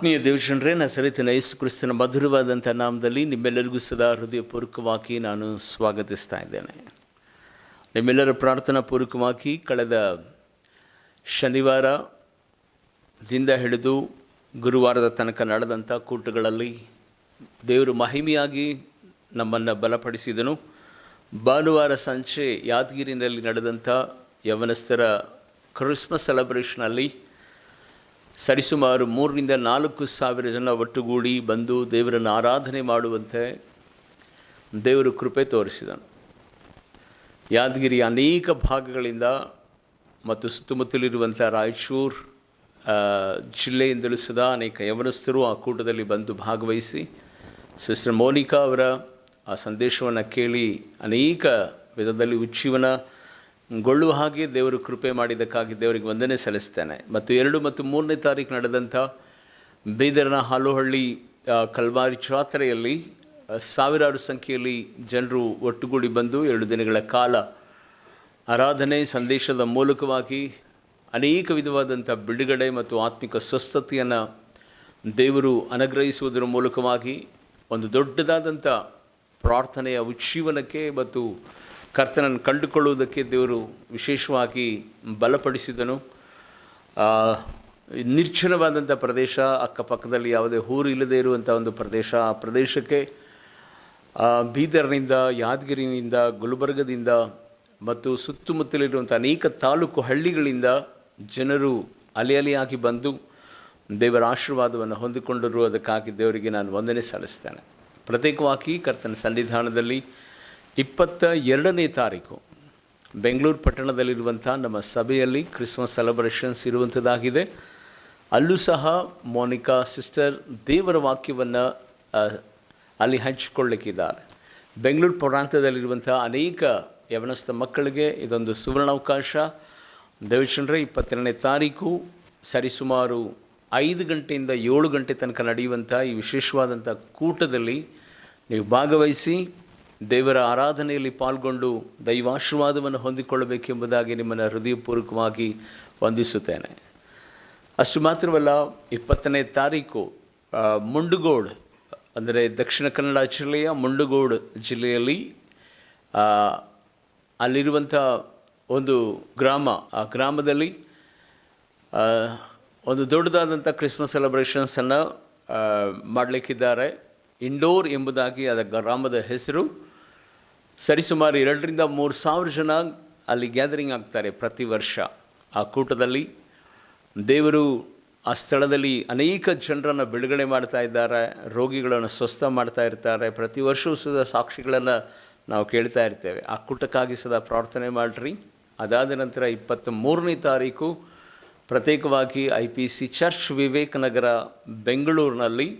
ಆತ್ಮೀಯ ದೇವಜನರೇ, ನಸರೇತಿನ ಯೇಸು ಕ್ರಿಸ್ತನ ಮಧುರವಾದಂಥ ನಾಮದಲ್ಲಿ ನಿಮ್ಮೆಲ್ಲರಿಗೂ ಸದಾ ಹೃದಯಪೂರ್ವಕವಾಗಿ ನಾನು ಸ್ವಾಗತಿಸ್ತಾ ಇದ್ದೇನೆ. ನಿಮ್ಮೆಲ್ಲರ ಪ್ರಾರ್ಥನಾ ಪೂರ್ವಕವಾಗಿ ಕಳೆದ ಶನಿವಾರದಿಂದ ಹಿಡಿದು ಗುರುವಾರದ ತನಕ ನಡೆದಂಥ ಕೂಟಗಳಲ್ಲಿ ದೇವರು ಮಹಿಮೆಯಾಗಿ ನಮ್ಮನ್ನು ಬಲಪಡಿಸಿದನು. ಭಾನುವಾರ ಸಂಜೆ ಯಾದಗಿರಿನಲ್ಲಿ ನಡೆದಂಥ ಯವನಸ್ಥರ ಕ್ರಿಸ್ಮಸ್ ಸೆಲೆಬ್ರೇಷನಲ್ಲಿ ಸರಿಸುಮಾರು 3,000-4,000 ಜನ ಒಟ್ಟುಗೂಡಿ ಬಂದು ದೇವರನ್ನು ಆರಾಧನೆ ಮಾಡುವಂತೆ ದೇವರು ಕೃಪೆ ತೋರಿಸಿದನು. ಯಾದಗಿರಿಯ ಅನೇಕ ಭಾಗಗಳಿಂದ ಮತ್ತು ಸುತ್ತಮುತ್ತಲಿರುವಂಥ ರಾಯಚೂರು ಜಿಲ್ಲೆಯಿಂದಲೂ ಸದಾ ಅನೇಕ ಯವನಸ್ಥರು ಆ ಕೂಟದಲ್ಲಿ ಬಂದು ಭಾಗವಹಿಸಿ ಸಿಸ್ಟರ್ ಮೋನಿಕಾ ಅವರ ಆ ಸಂದೇಶವನ್ನು ಕೇಳಿ ಅನೇಕ ವಿಧದಲ್ಲಿ ಉಜ್ಜೀವನಗೊಳ್ಳುವ ಹಾಗೆ ದೇವರು ಕೃಪೆ ಮಾಡಿದ್ದಕ್ಕಾಗಿ ದೇವರಿಗೆ ವಂದನೆ ಸಲ್ಲಿಸ್ತೇನೆ. ಮತ್ತು 2 ಮತ್ತು 3ನೇ ತಾರೀಕು ನಡೆದಂಥ ಬೀದರ್ನ ಹಾಲುಹಳ್ಳಿ ಕಲ್ವಾರಿ ಜಾತ್ರೆಯಲ್ಲಿ ಸಾವಿರಾರು ಸಂಖ್ಯೆಯಲ್ಲಿ ಜನರು ಒಟ್ಟುಗೂಡಿ ಬಂದು 2 ದಿನಗಳ ಕಾಲ ಆರಾಧನೆ ಸಂದೇಶದ ಮೂಲಕವಾಗಿ ಅನೇಕ ವಿಧವಾದಂಥ ಬಿಡುಗಡೆ ಮತ್ತು ಆತ್ಮಿಕ ಸ್ವಸ್ಥತೆಯನ್ನು ದೇವರು ಅನುಗ್ರಹಿಸುವುದರ ಮೂಲಕವಾಗಿ ಒಂದು ದೊಡ್ಡದಾದಂಥ ಪ್ರಾರ್ಥನೆಯ ಉಜ್ಜೀವನಕ್ಕೆ ಮತ್ತು ಕರ್ತನನ್ನು ಕಂಡುಕೊಳ್ಳುವುದಕ್ಕೆ ದೇವರು ವಿಶೇಷವಾಗಿ ಬಲಪಡಿಸಿದನು. ನಿರ್ಜನವಾದಂಥ ಪ್ರದೇಶ, ಅಕ್ಕಪಕ್ಕದಲ್ಲಿ ಯಾವುದೇ ಊರು ಇಲ್ಲದೆ ಇರುವಂಥ ಒಂದು ಪ್ರದೇಶ. ಆ ಪ್ರದೇಶಕ್ಕೆ ಬೀದರ್ನಿಂದ, ಯಾದಗಿರಿನಿಂದ, ಗುಲ್ಬರ್ಗದಿಂದ ಮತ್ತು ಸುತ್ತಮುತ್ತಲಿರುವಂಥ ಅನೇಕ ತಾಲೂಕು ಹಳ್ಳಿಗಳಿಂದ ಜನರು ಅಲೆಯಾಗಿ ಬಂದು ದೇವರ ಆಶೀರ್ವಾದವನ್ನು ಹೊಂದಿಕೊಂಡಿರುವುದಕ್ಕಾಗಿ ದೇವರಿಗೆ ನಾನು ವಂದನೆ ಸಲ್ಲಿಸ್ತೇನೆ. ಪ್ರತ್ಯೇಕವಾಗಿ ಕರ್ತನ ಸನ್ನಿಧಾನದಲ್ಲಿ 22ನೇ ತಾರೀಕು ಬೆಂಗಳೂರು ಪಟ್ಟಣದಲ್ಲಿರುವಂಥ ನಮ್ಮ ಸಭೆಯಲ್ಲಿ ಕ್ರಿಸ್ಮಸ್ ಸೆಲೆಬ್ರೇಷನ್ಸ್ ಇರುವಂಥದ್ದಾಗಿದೆ. ಅಲ್ಲೂ ಸಹ ಮೋನಿಕಾ ಸಿಸ್ಟರ್ ದೇವರ ವಾಕ್ಯವನ್ನು ಅಲ್ಲಿ ಹಂಚಿಕೊಳ್ಳಿಕ್ಕಿದ್ದಾರೆ. ಬೆಂಗಳೂರು ಪ್ರಾಂತ್ಯದಲ್ಲಿರುವಂಥ ಅನೇಕ ಯವನಸ್ಥ ಮಕ್ಕಳಿಗೆ ಇದೊಂದು ಸುವರ್ಣಾವಕಾಶ. ದೇವಜನರೇ, 22ನೇ ತಾರೀಕು ಸರಿಸುಮಾರು 5 ಗಂಟೆಯಿಂದ 7 ಗಂಟೆ ತನಕ ನಡೆಯುವಂಥ ಈ ವಿಶೇಷವಾದಂಥ ಕೂಟದಲ್ಲಿ ನೀವು ಭಾಗವಹಿಸಿ ದೇವರ ಆರಾಧನೆಯಲ್ಲಿ ಪಾಲ್ಗೊಂಡು ದೈವಾಶೀರ್ವಾದವನ್ನು ಹೊಂದಿಕೊಳ್ಳಬೇಕೆಂಬುದಾಗಿ ನಿಮ್ಮನ್ನು ಹೃದಯಪೂರ್ವಕವಾಗಿ ವಂದಿಸುತ್ತೇನೆ. ಅಷ್ಟು ಮಾತ್ರವಲ್ಲ, 20ನೇ ತಾರೀಕು ಮುಂಡಗೋಡು, ಅಂದರೆ ದಕ್ಷಿಣ ಕನ್ನಡ ಜಿಲ್ಲೆಯ ಮುಂಡಗೋಡು ಜಿಲ್ಲೆಯಲ್ಲಿ ಅಲ್ಲಿರುವಂಥ ಒಂದು ಗ್ರಾಮ, ಆ ಗ್ರಾಮದಲ್ಲಿ ಒಂದು ದೊಡ್ಡದಾದಂಥ ಕ್ರಿಸ್ಮಸ್ ಸೆಲೆಬ್ರೇಷನ್ಸನ್ನು ಮಾಡಲಿಕ್ಕಿದ್ದಾರೆ. ಇಂಡೋರ್ ಎಂಬುದಾಗಿ ಅದರ ಗ್ರಾಮದ ಹೆಸರು. ಸರಿಸುಮಾರು 2,000-3,000 ಜನ ಅಲ್ಲಿ ಗ್ಯಾದರಿಂಗ್ ಆಗ್ತಾರೆ ಪ್ರತಿ ವರ್ಷ. ಆ ಕೂಟದಲ್ಲಿ ದೇವರು ಆ ಸ್ಥಳದಲ್ಲಿ ಅನೇಕ ಜನರನ್ನು ಬಿಡುಗಡೆ ಮಾಡ್ತಾ ಇದ್ದಾರೆ, ರೋಗಿಗಳನ್ನು ಸ್ವಸ್ಥ ಮಾಡ್ತಾ ಇರ್ತಾರೆ. ಪ್ರತಿ ವರ್ಷವೂ ಸದಾ ಸಾಕ್ಷಿಗಳನ್ನು ನಾವು ಕೇಳ್ತಾ ಇರ್ತೇವೆ. ಆ ಕೂಟಕ್ಕಾಗಿ ಸದಾ ಪ್ರಾರ್ಥನೆ ಮಾಡಿರಿ. ಅದಾದ ನಂತರ 23ನೇ ತಾರೀಕು ಪ್ರತ್ಯೇಕವಾಗಿ IPC ಚರ್ಚ್ ವಿವೇಕನಗರ ಬೆಂಗಳೂರಿನಲ್ಲಿ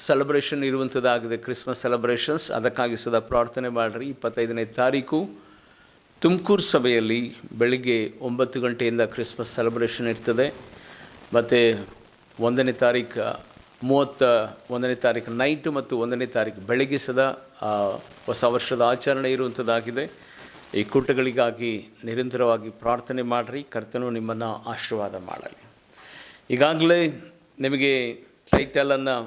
ಸೆಲೆಬ್ರೇಷನ್ ಇರುವಂಥದ್ದಾಗಿದೆ, ಕ್ರಿಸ್ಮಸ್ ಸೆಲೆಬ್ರೇಷನ್ಸ್. ಅದಕ್ಕಾಗಿ ಸದಾ ಪ್ರಾರ್ಥನೆ ಮಾಡಿರಿ. 25ನೇ ತಾರೀಕು ತುಮಕೂರು ಸಭೆಯಲ್ಲಿ ಬೆಳಿಗ್ಗೆ 9 ಗಂಟೆಯಿಂದ ಕ್ರಿಸ್ಮಸ್ ಸೆಲೆಬ್ರೇಷನ್ ಇರ್ತದೆ. ಮತ್ತು 1ನೇ ತಾರೀಕು 31ನೇ ತಾರೀಕು ನೈಟು ಮತ್ತು 1ನೇ ತಾರೀಕು ಬೆಳಗ್ಗೆ ಸದಾ ಹೊಸ ವರ್ಷದ ಆಚರಣೆ ಇರುವಂಥದ್ದಾಗಿದೆ. ಈ ಕೂಟಗಳಿಗಾಗಿ ನಿರಂತರವಾಗಿ ಪ್ರಾರ್ಥನೆ ಮಾಡಿರಿ. ಕರ್ತನು ನಿಮ್ಮನ್ನು ಆಶೀರ್ವಾದ ಮಾಡಲಿ. ಈಗಾಗಲೇ ನಿಮಗೆ ಟೈಟಲನ್ನು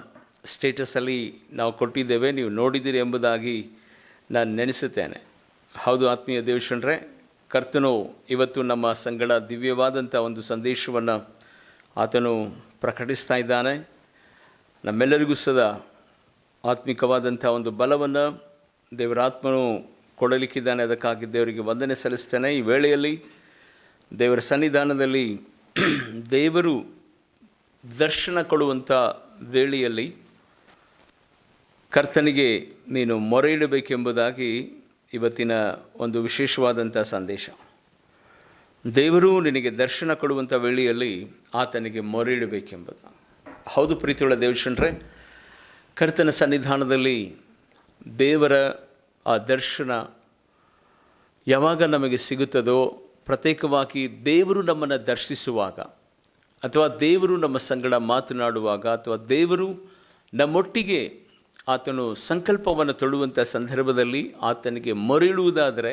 ಸ್ಟೇಟಸಲ್ಲಿ ನಾವು ಕೊಟ್ಟಿದ್ದೇವೆ, ನೀವು ನೋಡಿದ್ದೀರಿ ಎಂಬುದಾಗಿ ನಾನು ನೆನೆಸುತ್ತೇನೆ. ಹೌದು ಆತ್ಮೀಯ ದೇವಜನರೇ, ಕರ್ತನು ಇವತ್ತು ನಮ್ಮ ಸಂಗಡ ದಿವ್ಯವಾದಂಥ ಒಂದು ಸಂದೇಶವನ್ನು ಆತನು ಪ್ರಕಟಿಸ್ತಾ ಇದ್ದಾನೆ. ನಮ್ಮೆಲ್ಲರಿಗೂ ಸದಾ ಆತ್ಮಿಕವಾದಂಥ ಒಂದು ಬಲವನ್ನು ದೇವರಾತ್ಮನು ಕೊಡಲಿಕ್ಕಿದ್ದಾನೆ. ಅದಕ್ಕಾಗಿ ದೇವರಿಗೆ ವಂದನೆ ಸಲ್ಲಿಸ್ತೇನೆ. ಈ ವೇಳೆಯಲ್ಲಿ ದೇವರ ಸನ್ನಿಧಾನದಲ್ಲಿ ದೇವರು ದರ್ಶನ ಕೊಡುವಂಥ ವೇಳೆಯಲ್ಲಿ ಕರ್ತನಿಗೆ ನೀನು ಮೊರೆ ಇಡಬೇಕೆಂಬುದಾಗಿ ಇವತ್ತಿನ ಒಂದು ವಿಶೇಷವಾದಂಥ ಸಂದೇಶ. ದೇವರು ನಿನಗೆ ದರ್ಶನ ಕೊಡುವಂಥ ವೇಳೆಯಲ್ಲಿ ಆತನಿಗೆ ಮೊರೆ ಇಡಬೇಕೆಂಬುದು. ಹೌದು ಪ್ರೀತಿಯುಳ್ಳ ದೇವಜನರೇ, ಕರ್ತನ ಸನ್ನಿಧಾನದಲ್ಲಿ ದೇವರ ಆ ದರ್ಶನ ಯಾವಾಗ ನಮಗೆ ಸಿಗುತ್ತದೋ, ಪ್ರತ್ಯೇಕವಾಗಿ ದೇವರು ನಮ್ಮನ್ನು ದರ್ಶಿಸುವಾಗ, ಅಥವಾ ದೇವರು ನಮ್ಮ ಸಂಗಡ ಮಾತನಾಡುವಾಗ, ಅಥವಾ ದೇವರು ನಮ್ಮೊಟ್ಟಿಗೆ ಆತನು ಸಂಕಲ್ಪವನ್ನು ತೊಡುವಂಥ ಸಂದರ್ಭದಲ್ಲಿ ಆತನಿಗೆ ಮೊರೆಯಿಡುವುದಾದರೆ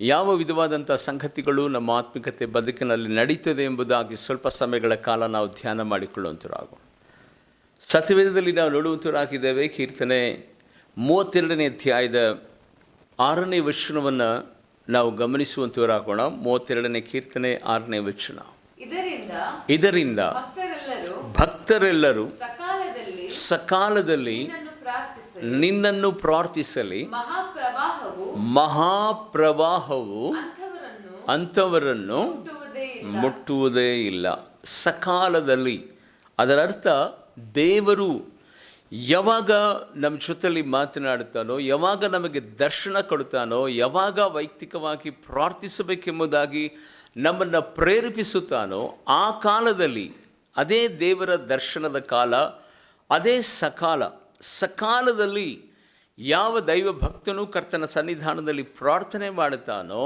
ಯಾವ ವಿಧವಾದಂಥ ಸಂಗತಿಗಳು ನಮ್ಮ ಆತ್ಮಿಕತೆ ಬದುಕಿನಲ್ಲಿ ನಡೀತದೆ ಎಂಬುದಾಗಿ ಸ್ವಲ್ಪ ಸಮಯಗಳ ಕಾಲ ನಾವು ಧ್ಯಾನ ಮಾಡಿಕೊಳ್ಳುವಂಥರಾಗೋಣ. ಸತ್ಯವೇದದಲ್ಲಿ ನಾವು ನೋಡುವಂಥವರಾಗಿದ್ದೇವೆ. ಕೀರ್ತನೆ 32ನೇ ಅಧ್ಯಾಯದ 6ನೇ ವಚನವನ್ನು ನಾವು ಗಮನಿಸುವಂಥವರಾಗೋಣ. 32ನೇ ಕೀರ್ತನೆ 6ನೇ ವಚನ. ಇದರಿಂದ ಭಕ್ತರೆಲ್ಲರೂ ಸಕಾಲದಲ್ಲಿ ನಿನ್ನನ್ನು ಪ್ರಾರ್ಥಿಸಲಿ. ಮಹಾಪ್ರವಾಹವು ಅಂಥವರನ್ನು ಮುಟ್ಟುವುದೇ ಇಲ್ಲ. ಸಕಾಲದಲ್ಲಿ, ಅದರ ಅರ್ಥ ದೇವರು ಯಾವಾಗ ನಮ್ಮ ಜೊತೆಲಿ ಮಾತನಾಡುತ್ತಾನೋ, ಯಾವಾಗ ನಮಗೆ ದರ್ಶನ ಕೊಡ್ತಾನೋ, ಯಾವಾಗ ವೈಯಕ್ತಿಕವಾಗಿ ಪ್ರಾರ್ಥಿಸಬೇಕೆಂಬುದಾಗಿ ನಮ್ಮನ್ನು ಪ್ರೇರೇಪಿಸುತ್ತಾನೋ, ಆ ಕಾಲದಲ್ಲಿ, ಅದೇ ದೇವರ ದರ್ಶನದ ಕಾಲ, ಅದೇ ಸಕಾಲದಲ್ಲಿ ಯಾವ ದೈವ ಭಕ್ತನೂ ಕರ್ತನ ಸನ್ನಿಧಾನದಲ್ಲಿ ಪ್ರಾರ್ಥನೆ ಮಾಡುತ್ತಾನೋ,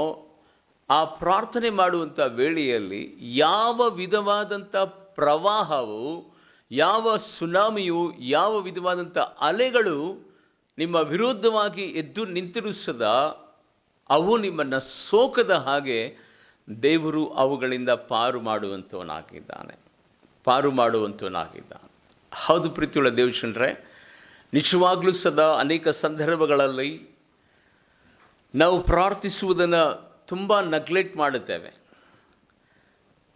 ಆ ಪ್ರಾರ್ಥನೆ ಮಾಡುವಂಥ ವೇಳೆಯಲ್ಲಿ ಯಾವ ವಿಧವಾದಂಥ ಪ್ರವಾಹವು, ಯಾವ ಸುನಾಮಿಯು, ಯಾವ ವಿಧವಾದಂಥ ಅಲೆಗಳು ನಿಮ್ಮ ವಿರುದ್ಧವಾಗಿ ಎದ್ದು ನಿಂತಿರಿಸದ, ಅವು ನಿಮ್ಮನ್ನು ಸೋಕದ ಹಾಗೆ ದೇವರು ಅವುಗಳಿಂದ ಪಾರು ಮಾಡುವಂಥವನಾಗಿದ್ದಾನೆ. ಹೌದು ಪ್ರೀತಿಯುಳ್ಳ ದೇವಜನರೇ, ನಿಜವಾಗ್ಲೂ ಸದಾ ಅನೇಕ ಸಂದರ್ಭಗಳಲ್ಲಿ ನಾವು ಪ್ರಾರ್ಥಿಸುವುದನ್ನು ತುಂಬ ನೆಗ್ಲೆಕ್ಟ್ ಮಾಡುತ್ತೇವೆ.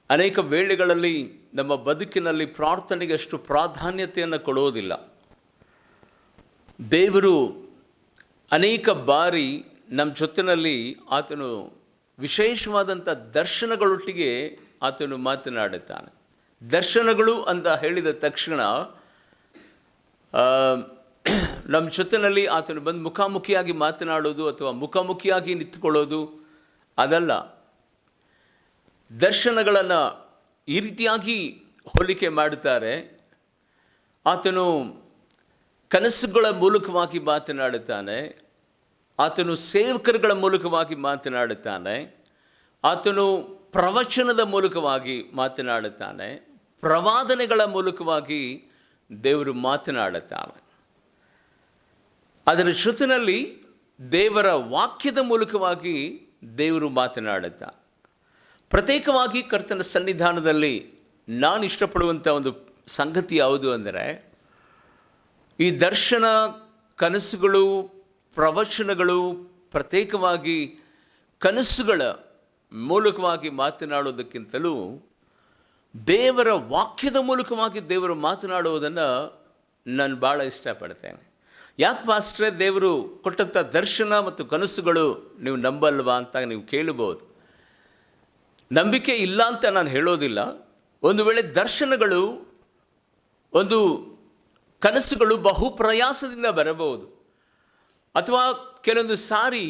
ಅನೇಕ ವೇಳೆಗಳಲ್ಲಿ ನಮ್ಮ ಬದುಕಿನಲ್ಲಿ ಪ್ರಾರ್ಥನೆಗೆ ಅಷ್ಟು ಪ್ರಾಧಾನ್ಯತೆಯನ್ನು ಕೊಡುವುದಿಲ್ಲ. ದೇವರು ಅನೇಕ ಬಾರಿ ನಮ್ಮ ಜೊತೆಯಲ್ಲಿ ಆತನು ವಿಶೇಷವಾದಂಥ ದರ್ಶನಗಳೊಟ್ಟಿಗೆ ಆತನು ಮಾತನಾಡುತ್ತಾನೆ. ದರ್ಶನಗಳು ಅಂತ ಹೇಳಿದ ತಕ್ಷಣ ನಮ್ಮ ಜೊತೆಯಲ್ಲಿ ಆತನು ಬಂದು ಮುಖಾಮುಖಿಯಾಗಿ ಮಾತನಾಡೋದು ಅಥವಾ ಮುಖಾಮುಖಿಯಾಗಿ ನಿಂತುಕೊಳ್ಳೋದು ಅದಲ್ಲ. ದರ್ಶನಗಳನ್ನು ಈ ರೀತಿಯಾಗಿ ಹೋಲಿಕೆ ಮಾಡುತ್ತಾರೆ. ಆತನು ಕನಸುಗಳ ಮೂಲಕವಾಗಿ ಮಾತನಾಡುತ್ತಾನೆ, ಆತನು ಸೇವಕರುಗಳ ಮೂಲಕವಾಗಿ ಮಾತನಾಡುತ್ತಾನೆ, ಆತನು ಪ್ರವಚನದ ಮೂಲಕವಾಗಿ ಮಾತನಾಡುತ್ತಾನೆ, ಪ್ರವಾದನೆಗಳ ಮೂಲಕವಾಗಿ ದೇವರು ಮಾತನಾಡುತ್ತಾನೆ. ಅದರ ಜೊತೆಯಲ್ಲಿ ದೇವರ ವಾಕ್ಯದ ಮೂಲಕವಾಗಿ ದೇವರು ಮಾತನಾಡುತ್ತಾನೆ. ಪ್ರತ್ಯೇಕವಾಗಿ ಕರ್ತನ ಸನ್ನಿಧಾನದಲ್ಲಿ ನಾನು ಇಷ್ಟಪಡುವಂಥ ಒಂದು ಸಂಗತಿ ಯಾವುದು ಅಂದರೆ, ಈ ದರ್ಶನ, ಕನಸುಗಳು, ಪ್ರವಚನಗಳು, ಪ್ರತ್ಯೇಕವಾಗಿ ಕನಸುಗಳ ಮೂಲಕವಾಗಿ ಮಾತನಾಡೋದಕ್ಕಿಂತಲೂ ದೇವರ ವಾಕ್ಯದ ಮೂಲಕವಾಗಿ ದೇವರು ಮಾತನಾಡುವುದನ್ನು ನಾನು ಭಾಳ ಇಷ್ಟಪಡ್ತೇನೆ. ಯಾಕೆ ಪಾಸ್ಟ್ರೆ, ದೇವರು ಕೊಟ್ಟಂಥ ದರ್ಶನ ಮತ್ತು ಕನಸುಗಳು ನೀವು ನಂಬಲ್ವಾ ಅಂತ ನೀವು ಕೇಳಬಹುದು. ನಂಬಿಕೆ ಇಲ್ಲ ಅಂತ ನಾನು ಹೇಳೋದಿಲ್ಲ. ಒಂದು ವೇಳೆ ದರ್ಶನಗಳು, ಒಂದು ಕನಸುಗಳು ಬಹು ಪ್ರಯಾಸದಿಂದ ಬರಬಹುದು, ಅಥವಾ ಕೆಲವೊಂದು ಸಾರಿ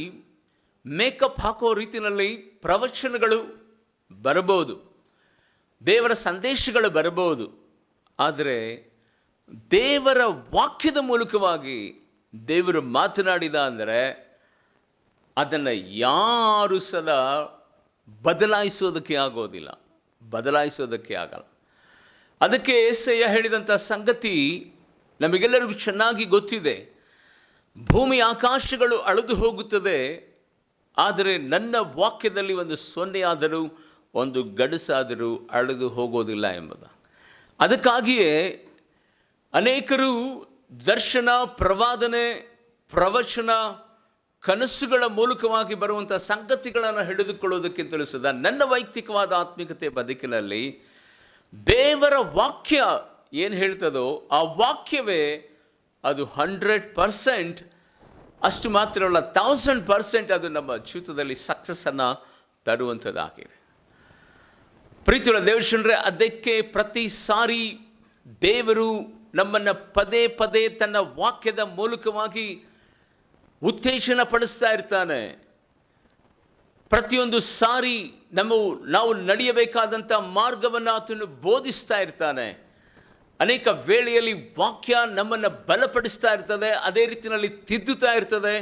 ಮೇಕಪ್ ಹಾಕೋ ರೀತಿಯಲ್ಲಿ ಪ್ರವಚನಗಳು ಬರಬಹುದು, ದೇವರ ಸಂದೇಶಗಳು ಬರಬಹುದು. ಆದರೆ ದೇವರ ವಾಕ್ಯದ ಮೂಲಕವಾಗಿ ದೇವರು ಮಾತನಾಡಿದ ಅಂದರೆ ಅದನ್ನು ಯಾರು ಸದಾ ಬದಲಾಯಿಸೋದಕ್ಕೆ ಆಗಲ್ಲ. ಅದಕ್ಕೆ ಯೆಶಾಯ ಹೇಳಿದಂಥ ಸಂಗತಿ ನಮಗೆಲ್ಲರಿಗೂ ಚೆನ್ನಾಗಿ ಗೊತ್ತಿದೆ. ಭೂಮಿ ಆಕಾಶಗಳು ಅಳೆದು ಹೋಗುತ್ತದೆ, ಆದರೆ ನನ್ನ ವಾಕ್ಯದಲ್ಲಿ ಒಂದು ಸೊನ್ನೆಯಾದರೂ ಒಂದು ಗಡಸಾದರೂ ಅಳೆದು ಹೋಗೋದಿಲ್ಲ ಎಂಬುದು. ಅದಕ್ಕಾಗಿಯೇ ಅನೇಕರು ದರ್ಶನ, ಪ್ರವಾದನೆ, ಪ್ರವಚನ, ಕನಸುಗಳ ಮೂಲಕವಾಗಿ ಬರುವಂಥ ಸಂಗತಿಗಳನ್ನು ಹಿಡಿದುಕೊಳ್ಳೋದಕ್ಕಿಂತಲೂ ಸದಾ ನನ್ನ ವೈಯಕ್ತಿಕವಾದ ಆತ್ಮಿಕತೆ ಬದುಕಿನಲ್ಲಿ ದೇವರ ವಾಕ್ಯ ಏನು ಹೇಳ್ತದೋ ಆ ವಾಕ್ಯವೇ ಅದು 100%, ಅಷ್ಟು ಮಾತ್ರ ಅಲ್ಲ 1000% ಅದು ನಮ್ಮ ಜೀವಿತದಲ್ಲಿ ಸಕ್ಸಸ್ಸನ್ನು ತರುವಂಥದ್ದಾಗಿದೆ. ಪ್ರೀತಿಯುಳ್ಳ ದೇವಜನರೇ, ಅದಕ್ಕೆ ಪ್ರತಿ ಸಾರಿ ದೇವರು ನಮ್ಮನ್ನು ಪದೇ ಪದೇ ತನ್ನ ವಾಕ್ಯದ ಮೂಲಕವಾಗಿ ಉತ್ತೇಜನ ಪಡಿಸ್ತಾ ಇರ್ತಾನೆ. ಪ್ರತಿಯೊಂದು ಸಾರಿ ನಾವು ನಡೆಯಬೇಕಾದಂಥ ಮಾರ್ಗವನ್ನು ಆತನು ಬೋಧಿಸ್ತಾ ಇರ್ತಾನೆ. ಅನೇಕ ವೇಳೆಯಲ್ಲಿ ವಾಕ್ಯ ನಮ್ಮನ್ನು ಬಲಪಡಿಸ್ತಾ ಇರ್ತದೆ, ಅದೇ ರೀತಿಯಲ್ಲಿ ತಿದ್ದುತ್ತಾ ಇರ್ತದೆ.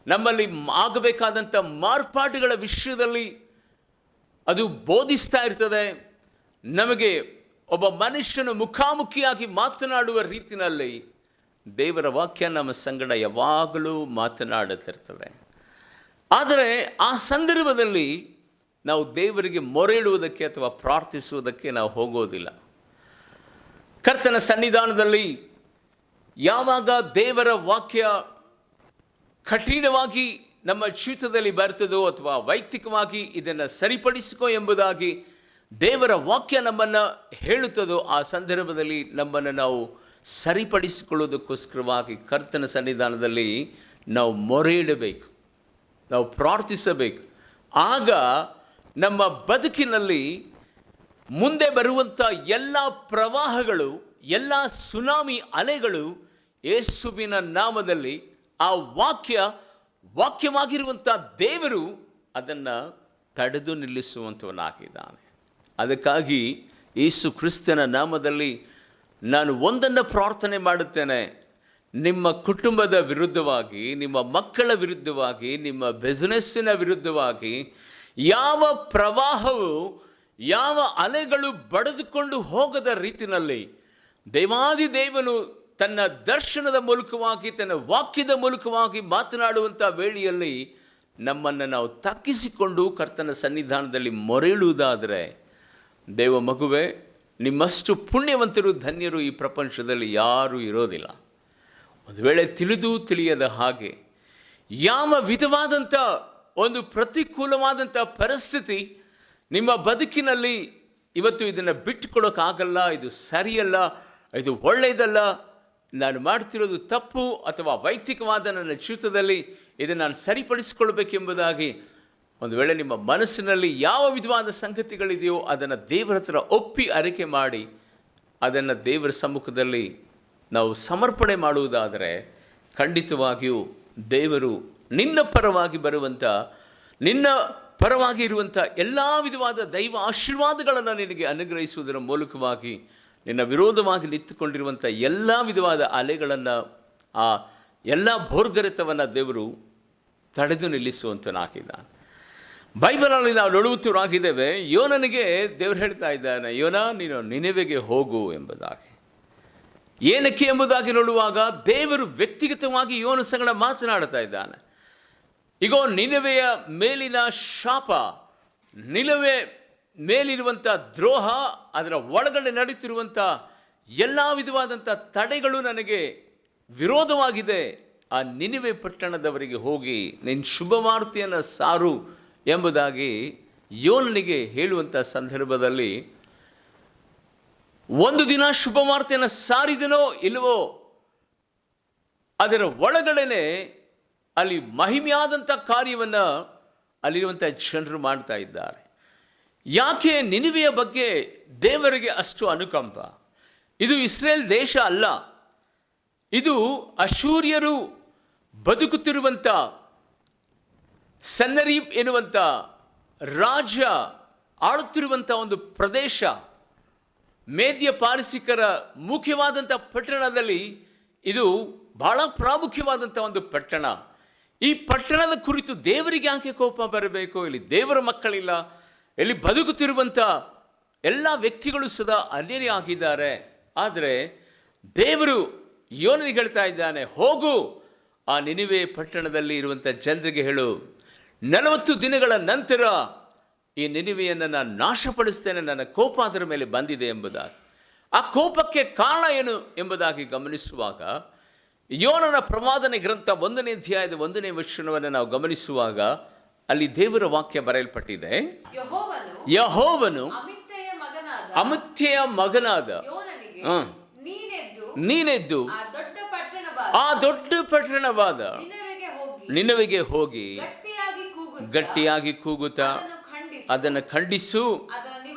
ನಮ್ಮಲ್ಲಿ ಆಗಬೇಕಾದಂಥ ಮಾರ್ಪಾಡುಗಳ ವಿಷಯದಲ್ಲಿ ಅದು ಬೋಧಿಸ್ತಾ ಇರ್ತದೆ. ನಮಗೆ ಒಬ್ಬ ಮನುಷ್ಯನು ಮುಖಾಮುಖಿಯಾಗಿ ಮಾತನಾಡುವ ರೀತಿಯಲ್ಲಿ ದೇವರ ವಾಕ್ಯ ನಮ್ಮ ಸಂಗಡ ಯಾವಾಗಲೂ ಮಾತನಾಡುತ್ತಿರ್ತದೆ. ಆದರೆ ಆ ಸಂದರ್ಭದಲ್ಲಿ ನಾವು ದೇವರಿಗೆ ಮೊರೆ ಇಡುವುದಕ್ಕೆ ಅಥವಾ ಪ್ರಾರ್ಥಿಸುವುದಕ್ಕೆ ನಾವು ಹೋಗೋದಿಲ್ಲ. ಕರ್ತನ ಸನ್ನಿಧಾನದಲ್ಲಿ ಯಾವಾಗ ದೇವರ ವಾಕ್ಯ ಕಠಿಣವಾಗಿ ನಮ್ಮ ಜೀವಿತದಲ್ಲಿ ಬರ್ತದೋ ಅಥವಾ ವೈಯಕ್ತಿಕವಾಗಿ ಇದನ್ನು ಸರಿಪಡಿಸಿಕೋ ಎಂಬುದಾಗಿ ದೇವರ ವಾಕ್ಯ ನಮ್ಮನ್ನು ಹೇಳುತ್ತದೋ, ಆ ಸಂದರ್ಭದಲ್ಲಿ ನಮ್ಮನ್ನು ನಾವು ಸರಿಪಡಿಸಿಕೊಳ್ಳೋದಕ್ಕೋಸ್ಕರವಾಗಿ ಕರ್ತನ ಸನ್ನಿಧಾನದಲ್ಲಿ ನಾವು ಮೊರೆ ಇಡಬೇಕು, ನಾವು ಪ್ರಾರ್ಥಿಸಬೇಕು. ಆಗ ನಮ್ಮ ಬದುಕಿನಲ್ಲಿ ಮುಂದೆ ಬರುವಂಥ ಎಲ್ಲ ಪ್ರವಾಹಗಳು, ಎಲ್ಲ ಸುನಾಮಿ ಅಲೆಗಳು ಯೇಸುವಿನ ನಾಮದಲ್ಲಿ ಆ ವಾಕ್ಯವಾಗಿರುವಂಥ ದೇವರು ಅದನ್ನು ತಡೆದು ನಿಲ್ಲಿಸುವಂಥವನಾಗಿದ್ದಾನೆ. ಅದಕ್ಕಾಗಿ ಯೇಸು ಕ್ರಿಸ್ತನ ನಾಮದಲ್ಲಿ ನಾನು ಒಂದನ್ನು ಪ್ರಾರ್ಥನೆ ಮಾಡುತ್ತೇನೆ. ನಿಮ್ಮ ಕುಟುಂಬದ ವಿರುದ್ಧವಾಗಿ, ನಿಮ್ಮ ಮಕ್ಕಳ ವಿರುದ್ಧವಾಗಿ, ನಿಮ್ಮ ಬಿಸ್ನೆಸ್ಸಿನ ವಿರುದ್ಧವಾಗಿ ಯಾವ ಪ್ರವಾಹವು, ಯಾವ ಅಲೆಗಳು ಬಡಿದುಕೊಂಡು ಹೋಗದ ರೀತಿಯಲ್ಲಿ ದೇವಾದಿದೇವನು ತನ್ನ ದರ್ಶನದ ಮೂಲಕವಾಗಿ, ತನ್ನ ವಾಕ್ಯದ ಮೂಲಕವಾಗಿ ಮಾತನಾಡುವಂಥ ವೇಳೆಯಲ್ಲಿ ನಮ್ಮನ್ನು ನಾವು ತಗ್ಗಿಸಿಕೊಂಡು ಕರ್ತನ ಸನ್ನಿಧಾನದಲ್ಲಿ ಮೊರೆಯುವುದಾದರೆ, ದೇವ ಮಗುವೆ, ನಿಮ್ಮಷ್ಟು ಪುಣ್ಯವಂತರು, ಧನ್ಯರು ಈ ಪ್ರಪಂಚದಲ್ಲಿ ಯಾರೂ ಇರೋದಿಲ್ಲ. ಒಂದು ವೇಳೆ ತಿಳಿಯದ ಹಾಗೆ ಯಾವ ವಿಧವಾದಂಥ ಒಂದು ಪ್ರತಿಕೂಲವಾದಂಥ ಪರಿಸ್ಥಿತಿ ನಿಮ್ಮ ಬದುಕಿನಲ್ಲಿ ಇವತ್ತು ಇದನ್ನು ಬಿಟ್ಟುಕೊಡೋಕ್ಕಾಗಲ್ಲ, ಇದು ಸರಿಯಲ್ಲ, ಇದು ಒಳ್ಳೆಯದಲ್ಲ, ನಾನು ಮಾಡ್ತಿರೋದು ತಪ್ಪು, ಅಥವಾ ವೈಯಕ್ತಿಕವಾದ ನನ್ನ ಜೀವಿತದಲ್ಲಿ ಇದನ್ನು ನಾನು ಸರಿಪಡಿಸಿಕೊಳ್ಬೇಕೆಂಬುದಾಗಿ ಒಂದು ವೇಳೆ ನಿಮ್ಮ ಮನಸ್ಸಿನಲ್ಲಿ ಯಾವ ವಿಧವಾದ ಸಂಗತಿಗಳಿದೆಯೋ ಅದನ್ನು ದೇವರ ಹತ್ರ ಒಪ್ಪಿ ಅರಿಕೆ ಮಾಡಿ ಅದನ್ನು ದೇವರ ಸಮ್ಮುಖದಲ್ಲಿ ನಾವು ಸಮರ್ಪಣೆ ಮಾಡುವುದಾದರೆ, ಖಂಡಿತವಾಗಿಯೂ ದೇವರು ನಿನ್ನ ಪರವಾಗಿ ಬರುವಂಥ, ನಿನ್ನ ಪರವಾಗಿ ಇರುವಂಥ ಎಲ್ಲ ವಿಧವಾದ ದೈವ ಆಶೀರ್ವಾದಗಳನ್ನು ನಿನಗೆ ಅನುಗ್ರಹಿಸುವುದರ ಮೂಲಕವಾಗಿ ನಿನ್ನ ವಿರೋಧವಾಗಿ ನಿಂತುಕೊಂಡಿರುವಂಥ ಎಲ್ಲ ವಿಧವಾದ ಅಲೆಗಳನ್ನು, ಆ ಎಲ್ಲ ಭೋರ್ಗರೆತವನ್ನು ದೇವರು ತಡೆದು ನಿಲ್ಲಿಸುವಂತನಾಗಿದ್ದಾನೆ. ಬೈಬಲಲ್ಲಿ ನಾವು ನೋಡುತ್ತಿರಾಗಿದ್ದೇವೆ, ಯೋನನಿಗೆ ದೇವರು ಹೇಳ್ತಾ ಇದ್ದಾನೆ, ಯೋನ ನೀನು ನಿನೆವೆಗೆ ಹೋಗು ಎಂಬುದಾಗಿ. ಏನಕ್ಕೆ ಎಂಬುದಾಗಿ ನೋಡುವಾಗ ದೇವರು ವ್ಯಕ್ತಿಗತವಾಗಿ ಯೋನ ಸಂಗಡ ಮಾತನಾಡ್ತಾ ಇದ್ದಾನೆ. ಈಗೋ ನಿನೆವೆಯ ಮೇಲಿನ ಶಾಪ, ನಿನೆವೆ ಮೇಲಿರುವಂಥ ದ್ರೋಹ, ಅದರ ಒಳಗಡೆ ನಡೀತಿರುವಂಥ ಎಲ್ಲ ವಿಧವಾದಂಥ ತಡೆಗಳು ನನಗೆ ವಿರೋಧವಾಗಿದೆ. ಆ ನಿನೆವೆ ಪಟ್ಟಣದವರಿಗೆ ಹೋಗಿ ನಿನ್ನ ಶುಭವಾರ್ತೆಯನ್ನು ಸಾರು ಎಂಬುದಾಗಿ ಯೋನನಿಗೆ ಹೇಳುವಂಥ ಸಂದರ್ಭದಲ್ಲಿ, ಒಂದು ದಿನ ಶುಭವಾರ್ತೆಯನ್ನು ಸಾರಿದನೋ ಇಲ್ಲವೋ, ಅದರ ಒಳಗಡೆನೆ ಅಲ್ಲಿ ಮಹಿಮೆಯಾದಂಥ ಕಾರ್ಯವನ್ನು ಅಲ್ಲಿರುವಂಥ ಜನರು ಮಾಡ್ತಾ ಇದ್ದಾರೆ. ಯಾಕೆ ನಿನೆವೆಯ ಬಗ್ಗೆ ದೇವರಿಗೆ ಅಷ್ಟು ಅನುಕಂಪ? ಇದು ಇಸ್ರೇಲ್ ದೇಶ ಅಲ್ಲ, ಇದು ಅಶೂರ್ಯರು ಬದುಕುತ್ತಿರುವಂಥ ಸನ್ನರೀಬ್ ಎನ್ನುವಂಥ ರಾಜ್ಯ ಆಳುತ್ತಿರುವಂಥ ಒಂದು ಪ್ರದೇಶ. ಮೇದ್ಯ ಪಾರಸಿಕರ ಮುಖ್ಯವಾದಂಥ ಪಟ್ಟಣದಲ್ಲಿ ಇದು ಬಹಳ ಪ್ರಾಮುಖ್ಯವಾದಂಥ ಒಂದು ಪಟ್ಟಣ. ಈ ಪಟ್ಟಣದ ಕುರಿತು ದೇವರಿಗೆ ಯಾಕೆ ಕೋಪ ಬರಬೇಕು? ಇಲ್ಲಿ ದೇವರ ಮಕ್ಕಳಿಲ್ಲ, ಇಲ್ಲಿ ಬದುಕುತ್ತಿರುವಂಥ ಎಲ್ಲ ವ್ಯಕ್ತಿಗಳು ಸದಾ ಅನ್ಯರೇ ಆಗಿದ್ದಾರೆ. ಆದರೆ ದೇವರು ಯೋನನಿಗೆ ಹೇಳ್ತಾ ಇದ್ದಾನೆ, ಹೋಗು ಆ ನಿನೆವೆ ಪಟ್ಟಣದಲ್ಲಿ ಇರುವಂಥ ಜನರಿಗೆ ಹೇಳು, 40 ದಿನಗಳ ನಂತರ ಈ ನಿನೆವೆಯನ್ನು ನಾನು ನಾಶಪಡಿಸ್ತೇನೆ, ನನ್ನ ಕೋಪ ಅದರ ಮೇಲೆ ಬಂದಿದೆ ಎಂಬುದಾಗಿ. ಆ ಕೋಪಕ್ಕೆ ಕಾರಣ ಏನು ಎಂಬುದಾಗಿ ಗಮನಿಸುವಾಗ, ಯೋನನ ಪ್ರವಾದನೆ ಗ್ರಂಥ 1ನೇ ಅಧ್ಯಾಯದ 1ನೇ ವಚನವನ್ನು ನಾವು ಗಮನಿಸುವಾಗ ಅಲ್ಲಿ ದೇವರ ವಾಕ್ಯ ಬರೆಯಲ್ಪಟ್ಟಿದೆ, ಯೆಹೋವನು ಅಮಿತ್ಯೆಯ ಮಗನಾದ ನೀನೆದ್ದು ಆ ದೊಡ್ಡ ಪಟ್ಟಣವಾದ ನಿನೆವೆಗೆ ಹೋಗಿ ಗಟ್ಟಿಯಾಗಿ ಕೂಗುತ್ತಾ ಅದನ್ನು ಖಂಡಿಸು,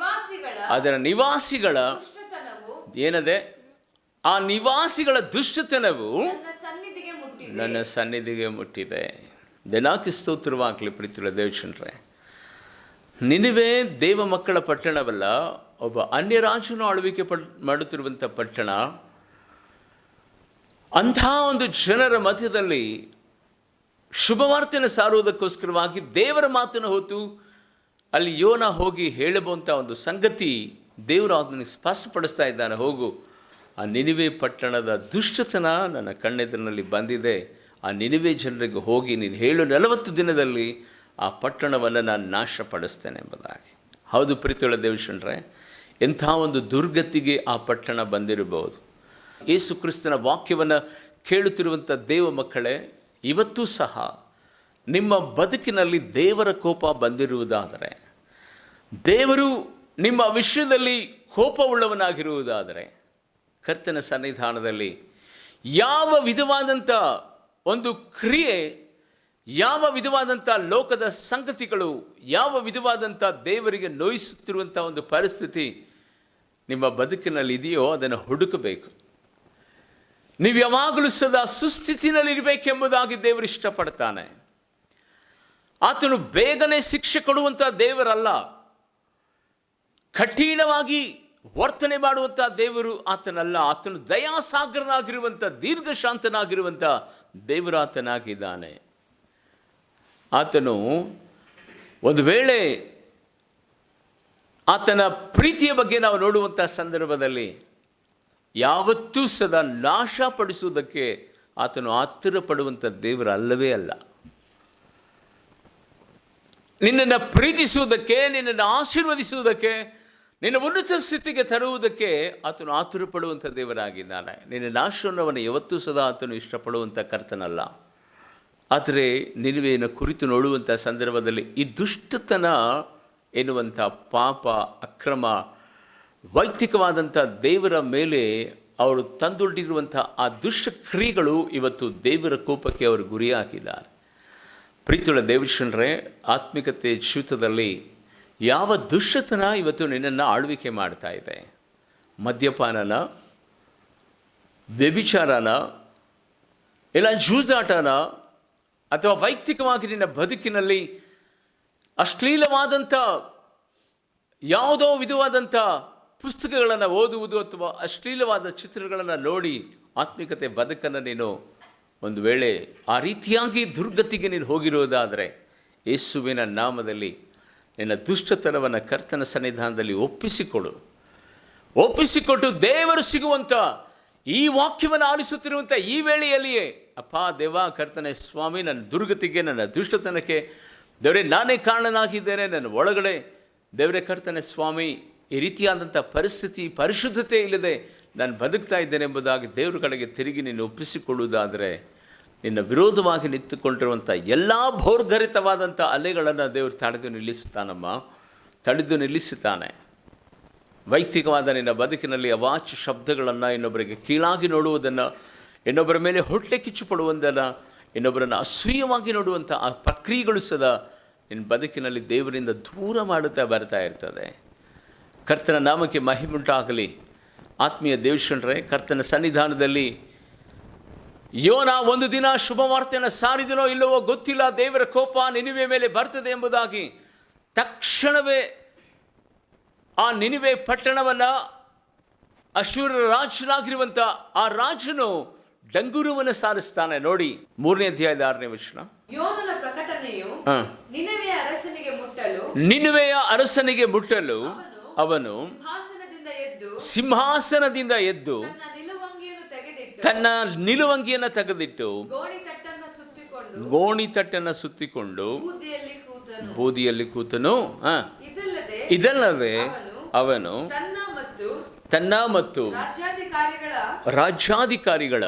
ಅದರ ನಿವಾಸಿಗಳ ಏನದೆ, ಆ ನಿವಾಸಿಗಳ ದುಷ್ಟತನವು ನನ್ನ ಸನ್ನಿಧಿಗೆ ಮುಟ್ಟಿದೆ. ದಿನಾಕಿ ಸ್ತೋತ್ರವಾಗಲಿ ಪ್ರೀತಿಯುಳ್ಳ ದೇವಜನರೇ. ನಿನೆವೆ ದೇವ ಮಕ್ಕಳ ಪಟ್ಟಣವಲ್ಲ, ಒಬ್ಬ ಅನ್ಯ ರಾಜನು ಆಳ್ವಿಕೆ ಮಾಡುತ್ತಿರುವಂಥ ಪಟ್ಟಣ. ಅಂಥ ಒಂದು ಜನರ ಮಧ್ಯದಲ್ಲಿ ಶುಭವಾರ್ತೆಯನ್ನು ಸಾರುವುದಕ್ಕೋಸ್ಕರವಾಗಿ ದೇವರ ಮಾತನ್ನು ಹೊತ್ತು ಅಲ್ಲಿ ಯೋನ ಹೋಗಿ ಹೇಳಬಹುವಂಥ ಒಂದು ಸಂಗತಿ ದೇವರು ಅದನ್ನು ಸ್ಪಷ್ಟಪಡಿಸ್ತಾ ಇದ್ದಾನೆ. ಹೋಗು, ಆ ನಿನೆವೆ ಪಟ್ಟಣದ ದುಷ್ಟತನ ನನ್ನ ಕಣ್ಣೆದುರಿನಲ್ಲಿ ಬಂದಿದೆ, ಆ ನಿನಿವೆ ಜನರಿಗೆ ಹೋಗಿ ನೀನು ಹೇಳು 40 ದಿನದಲ್ಲಿ ಆ ಪಟ್ಟಣವನ್ನು ನಾನು ನಾಶಪಡಿಸ್ತೇನೆ ಎಂಬುದಾಗಿ. ಹೌದು ಪ್ರೀತಿಯುಳ್ಳ ದೇವಜನರೇ, ಎಂಥ ಒಂದು ದುರ್ಗತಿಗೆ ಆ ಪಟ್ಟಣ ಬಂದಿರಬಹುದು. ಯೇಸು ಕ್ರಿಸ್ತನ ವಾಕ್ಯವನ್ನು ಕೇಳುತ್ತಿರುವಂಥ ದೇವ ಮಕ್ಕಳೇ, ಇವತ್ತೂ ಸಹ ನಿಮ್ಮ ಬದುಕಿನಲ್ಲಿ ದೇವರ ಕೋಪ ಬಂದಿರುವುದಾದರೆ, ದೇವರು ನಿಮ್ಮ ವಿಷಯದಲ್ಲಿ ಕೋಪವುಳ್ಳವನಾಗಿರುವುದಾದರೆ, ಕರ್ತನ ಸನ್ನಿಧಾನದಲ್ಲಿ ಯಾವ ವಿಧವಾದಂಥ ಒಂದು ಕ್ರಿಯೆ, ಯಾವ ವಿಧವಾದಂಥ ಲೋಕದ ಸಂಗತಿಗಳು, ಯಾವ ವಿಧವಾದಂಥ ದೇವರಿಗೆ ನೋಯಿಸುತ್ತಿರುವಂಥ ಒಂದು ಪರಿಸ್ಥಿತಿ ನಿಮ್ಮ ಬದುಕಿನಲ್ಲಿ ಇದೆಯೋ ಅದನ್ನು ಹುಡುಕಬೇಕು. ನೀವು ಯಾವಾಗಲೂ ಸದಾ ಸುಸ್ಥಿತಿನಲ್ಲಿರಬೇಕೆಂಬುದಾಗಿ ದೇವರು ಇಷ್ಟಪಡ್ತಾನೆ. ಆತನು ಬೇಗನೆ ಶಿಕ್ಷೆ ಕೊಡುವಂಥ ದೇವರಲ್ಲ, ಕಠಿಣವಾಗಿ ವರ್ತನೆ ಮಾಡುವಂಥ ದೇವರು ಆತನಲ್ಲ. ಆತನು ದಯಾಸಾಗರನಾಗಿರುವಂಥ, ದೀರ್ಘಶಾಂತನಾಗಿರುವಂಥ ದೇವರು ಆತನಾಗಿದ್ದಾನೆ. ಆತನು ಒಂದು ವೇಳೆ ಆತನ ಪ್ರೀತಿಯ ಬಗ್ಗೆ ನಾವು ನೋಡುವಂಥ ಸಂದರ್ಭದಲ್ಲಿ ಯಾವತ್ತೂ ಸದಾ ನಾಶಪಡಿಸುವುದಕ್ಕೆ ಆತನು ಆತುರ ಪಡುವಂಥ ದೇವರು ಅಲ್ಲವೇ ಅಲ್ಲ. ನಿನ್ನನ್ನು ಪ್ರೀತಿಸುವುದಕ್ಕೆ, ನಿನ್ನನ್ನು ಆಶೀರ್ವದಿಸುವುದಕ್ಕೆ, ನಿನ್ನ ಉನ್ನತ ಸ್ಥಿತಿಗೆ ತರುವುದಕ್ಕೆ ಆತನು ಆತುರ ಪಡುವಂಥ ದೇವರಾಗಿದ್ದಾನೆ. ನಿನ್ನ ನಾಶವನ್ನು ಯಾವತ್ತೂ ಸದಾ ಆತನು ಇಷ್ಟಪಡುವಂಥ ಕರ್ತನಲ್ಲ. ಆದರೆ ನಿನಿವೆಯನ್ನು ಕುರಿತು ನೋಡುವಂಥ ಸಂದರ್ಭದಲ್ಲಿ ಈ ದುಷ್ಟತನ ಎನ್ನುವಂಥ ಪಾಪ, ಅಕ್ರಮ, ವೈಯಕ್ತಿಕವಾದಂಥ ದೇವರ ಮೇಲೆ ಅವರು ತಂದೊಡ್ಡಿರುವಂಥ ಆ ದುಷ್ಟಕ್ರಿಯೆಗಳು ಇವತ್ತು ದೇವರ ಕೋಪಕ್ಕೆ ಅವರು ಗುರಿಯಾಗಿದ್ದಾರೆ. ಪ್ರೀತಿಯುಳ್ಳ ದೇವಜನರೇ, ಆತ್ಮಿಕತೆ ಜೀವಿತದಲ್ಲಿ ಯಾವ ದುಷ್ಟತನ ಇವತ್ತು ನಿನ್ನನ್ನು ಆಳ್ವಿಕೆ ಮಾಡ್ತಾ ಇದೆ? ಮದ್ಯಪಾನನ, ವ್ಯಭಿಚಾರನ, ಇಲ್ಲ ಜೂಜಾಟನ, ಅಥವಾ ವೈಯಕ್ತಿಕವಾಗಿ ನಿನ್ನ ಬದುಕಿನಲ್ಲಿ ಅಶ್ಲೀಲವಾದಂಥ ಯಾವುದೋ ವಿಧವಾದಂಥ ಪುಸ್ತಕಗಳನ್ನು ಓದುವುದು ಅಥವಾ ಅಶ್ಲೀಲವಾದ ಚಿತ್ರಗಳನ್ನು ನೋಡಿ ಆತ್ಮಿಕತೆ ಬದುಕನ್ನು ನೀನು ಒಂದು ವೇಳೆ ಆ ರೀತಿಯಾಗಿ ದುರ್ಗತಿಗೆ ನೀನು ಹೋಗಿರುವುದಾದರೆ, ಯೇಸುವಿನ ನಾಮದಲ್ಲಿ ನಿನ್ನ ದುಷ್ಟತನವನ್ನು ಕರ್ತನ ಸನ್ನಿಧಾನದಲ್ಲಿ ಒಪ್ಪಿಸಿಕೊಟ್ಟು ದೇವರು ಸಿಗುವಂಥ ಈ ವಾಕ್ಯವನ್ನು ಆಲಿಸುತ್ತಿರುವಂಥ ಈ ವೇಳೆಯಲ್ಲಿಯೇ, ಅಪ್ಪ ದೇವ ಕರ್ತನೆ ಸ್ವಾಮಿ, ನನ್ನ ದುರ್ಗತಿಗೆ, ನನ್ನ ದುಷ್ಟತನಕ್ಕೆ ದೇವರೇ ನಾನೇ ಕಾರಣನಾಗಿದ್ದೇನೆ. ನನ್ನ ಒಳಗಡೆ ದೇವರೇ ಕರ್ತನೆ ಸ್ವಾಮಿ, ಈ ರೀತಿಯಾದಂಥ ಪರಿಸ್ಥಿತಿ, ಪರಿಶುದ್ಧತೆ ಇಲ್ಲದೆ ನಾನು ಬದುಕ್ತಾ ಇದ್ದೇನೆ ಎಂಬುದಾಗಿ ದೇವರ ಕಡೆಗೆ ತಿರುಗಿ ನೀನು ಒಪ್ಪಿಸಿಕೊಳ್ಳುವುದಾದರೆ, ನಿನ್ನ ವಿರೋಧವಾಗಿ ನಿಂತುಕೊಂಡಿರುವಂಥ ಎಲ್ಲ ಭೋರ್ಗರಿತವಾದಂಥ ಅಲೆಗಳನ್ನು ದೇವರು ತಡೆದು ನಿಲ್ಲಿಸುತ್ತಾನೆ. ವೈಯಕ್ತಿಕವಾದ ನಿನ್ನ ಬದುಕಿನಲ್ಲಿ ಅವಾಚ್ಯ ಶಬ್ದಗಳನ್ನು, ಇನ್ನೊಬ್ಬರಿಗೆ ಕೀಳಾಗಿ ನೋಡುವುದನ್ನು, ಇನ್ನೊಬ್ಬರ ಮೇಲೆ ಹೊಟ್ಟೆ ಕಿಚ್ಚು ಪಡುವುದನ್ನು, ಇನ್ನೊಬ್ಬರನ್ನು ಅಸೂಯವಾಗಿ ನೋಡುವಂಥ ಆ ಪ್ರಕ್ರಿಯೆಗಳು ಸದಾ ನಿನ್ನ ಬದುಕಿನಲ್ಲಿ ದೇವರಿಂದ ದೂರ ಮಾಡುತ್ತಾ ಬರ್ತಾ ಇರ್ತದೆ. ಕರ್ತನ ನಾಮಕ್ಕೆ ಮಹಿಮುಂಟಾಗಲಿ. ಆತ್ಮೀಯ ದೇವಜನರೇ, ಕರ್ತನ ಸನ್ನಿಧಾನದಲ್ಲಿ ಯೋನ ಒಂದು ದಿನ ಶುಭವಾರ್ತೆಯನ್ನು ಸಾರಿದನೋ ಇಲ್ಲವೋ ಗೊತ್ತಿಲ್ಲ, ದೇವರ ಕೋಪ ನಿನಿವೆ ಮೇಲೆ ಬರ್ತದೆ ಎಂಬುದಾಗಿ ತಕ್ಷಣವೇ ಆ ನಿನಿವೆ ಪಟ್ಟಣವನ್ನು ಅಶ್ಶೂರ ರಾಜನಾಗಿರುವಂಥ ಆ ರಾಜನು ಡಂಗುರವನ್ನು ಸಾರಿಸ್ತಾನೆ. ನೋಡಿ 3ನೇ ಅಧ್ಯಾಯದ 6ನೇ ವಚನ. ಯೋನನ ಪ್ರಕಟಣೆಯು ನಿನಿವೆಯ ಅರಸನಿಗೆ ಮುಟ್ಟಲು ಅವನು ಸಿಂಹಾಸನದಿಂದ ಎದ್ದು ತನ್ನ ನಿಲುವಂಗಿಯನ್ನು ತೆಗೆದಿಟ್ಟು ಗೋಣಿತಟ್ಟನ್ನು ಸುತ್ತಿಕೊಂಡು ಬೂದಿಯಲ್ಲಿ ಕೂತನು. ಇದಲ್ಲದೆ ಅವನು ತನ್ನ ಮತ್ತು ರಾಜ್ಯಾಧಿಕಾರಿಗಳ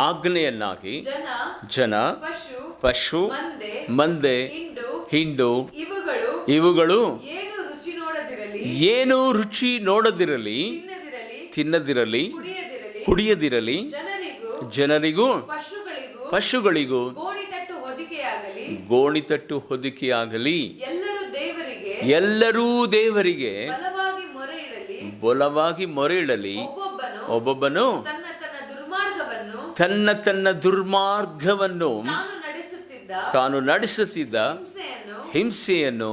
ಆಜ್ಞೆಯನ್ನಾಗಿ ಜನ, ಪಶು, ಮಂದೆ, ಹಿಂಡು ಇವುಗಳು ಏನು ರುಚಿ ನೋಡದಿರಲಿ, ತಿನ್ನದಿರಲಿ, ಕುಡಿಯದಿರಲಿ, ಜನರಿಗೂ ಪಶುಗಳಿಗೂ ಗೋಣಿತಟ್ಟು ಹೊದಿಕೆಯಾಗಲಿ, ಎಲ್ಲರೂ ದೇವರಿಗೆ ಬಲವಾಗಿ ಮೊರೆ ಇಡಲಿ. ಒಬ್ಬೊಬ್ಬನು ತನ್ನ ದುರ್ಮಾರ್ಗವನ್ನು ತಾನು ನಡೆಸುತ್ತಿದ್ದ ಹಿಂಸೆಯನ್ನು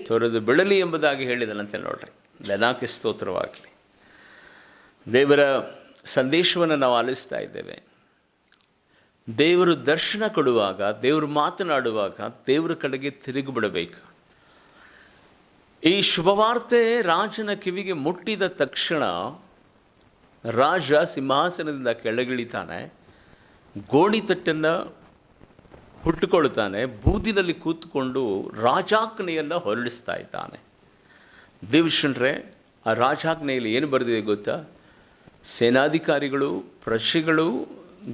ತೊರೆದು ಬಿಡಲಿ ಎಂಬುದಾಗಿ ಹೇಳಿದನಂತೆ. ನೋಡ್ರಿ, ಲನಾಕ್ಕೆ ಸ್ತೋತ್ರವಾಗಲಿ. ದೇವರ ಸಂದೇಶವನ್ನು ನಾವು ಆಲಿಸ್ತಾ ಇದ್ದೇವೆ. ದೇವರು ದರ್ಶನ ಕೊಡುವಾಗ, ದೇವರು ಮಾತನಾಡುವಾಗ ದೇವರ ಕಡೆಗೆ ತಿರುಗಿ ಬಿಡಬೇಕು. ಈ ಶುಭವಾರ್ತೆ ರಾಜನ ಕಿವಿಗೆ ಮುಟ್ಟಿದ ತಕ್ಷಣ ರಾಜ ಸಿಂಹಾಸನದಿಂದ ಕೆಳಗಿಳಿತಾನೆ. ಗೋಣಿತಟ್ಟನ್ನು ಹುಟ್ಟುಕೊಳ್ತಾನೆ, ಬೂದಿನಲ್ಲಿ ಕೂತ್ಕೊಂಡು ರಾಜಾಜ್ಞೆಯನ್ನು ಹೊರಡಿಸ್ತಾ ಇದ್ದಾನೆ. ದೇವಶನ್ರೆ, ಆ ರಾಜಾಜ್ಞೆಯಲ್ಲಿ ಏನು ಬರೆದಿದೆ ಗೊತ್ತಾ? ಸೇನಾಧಿಕಾರಿಗಳು, ಪ್ರಜೆಗಳು,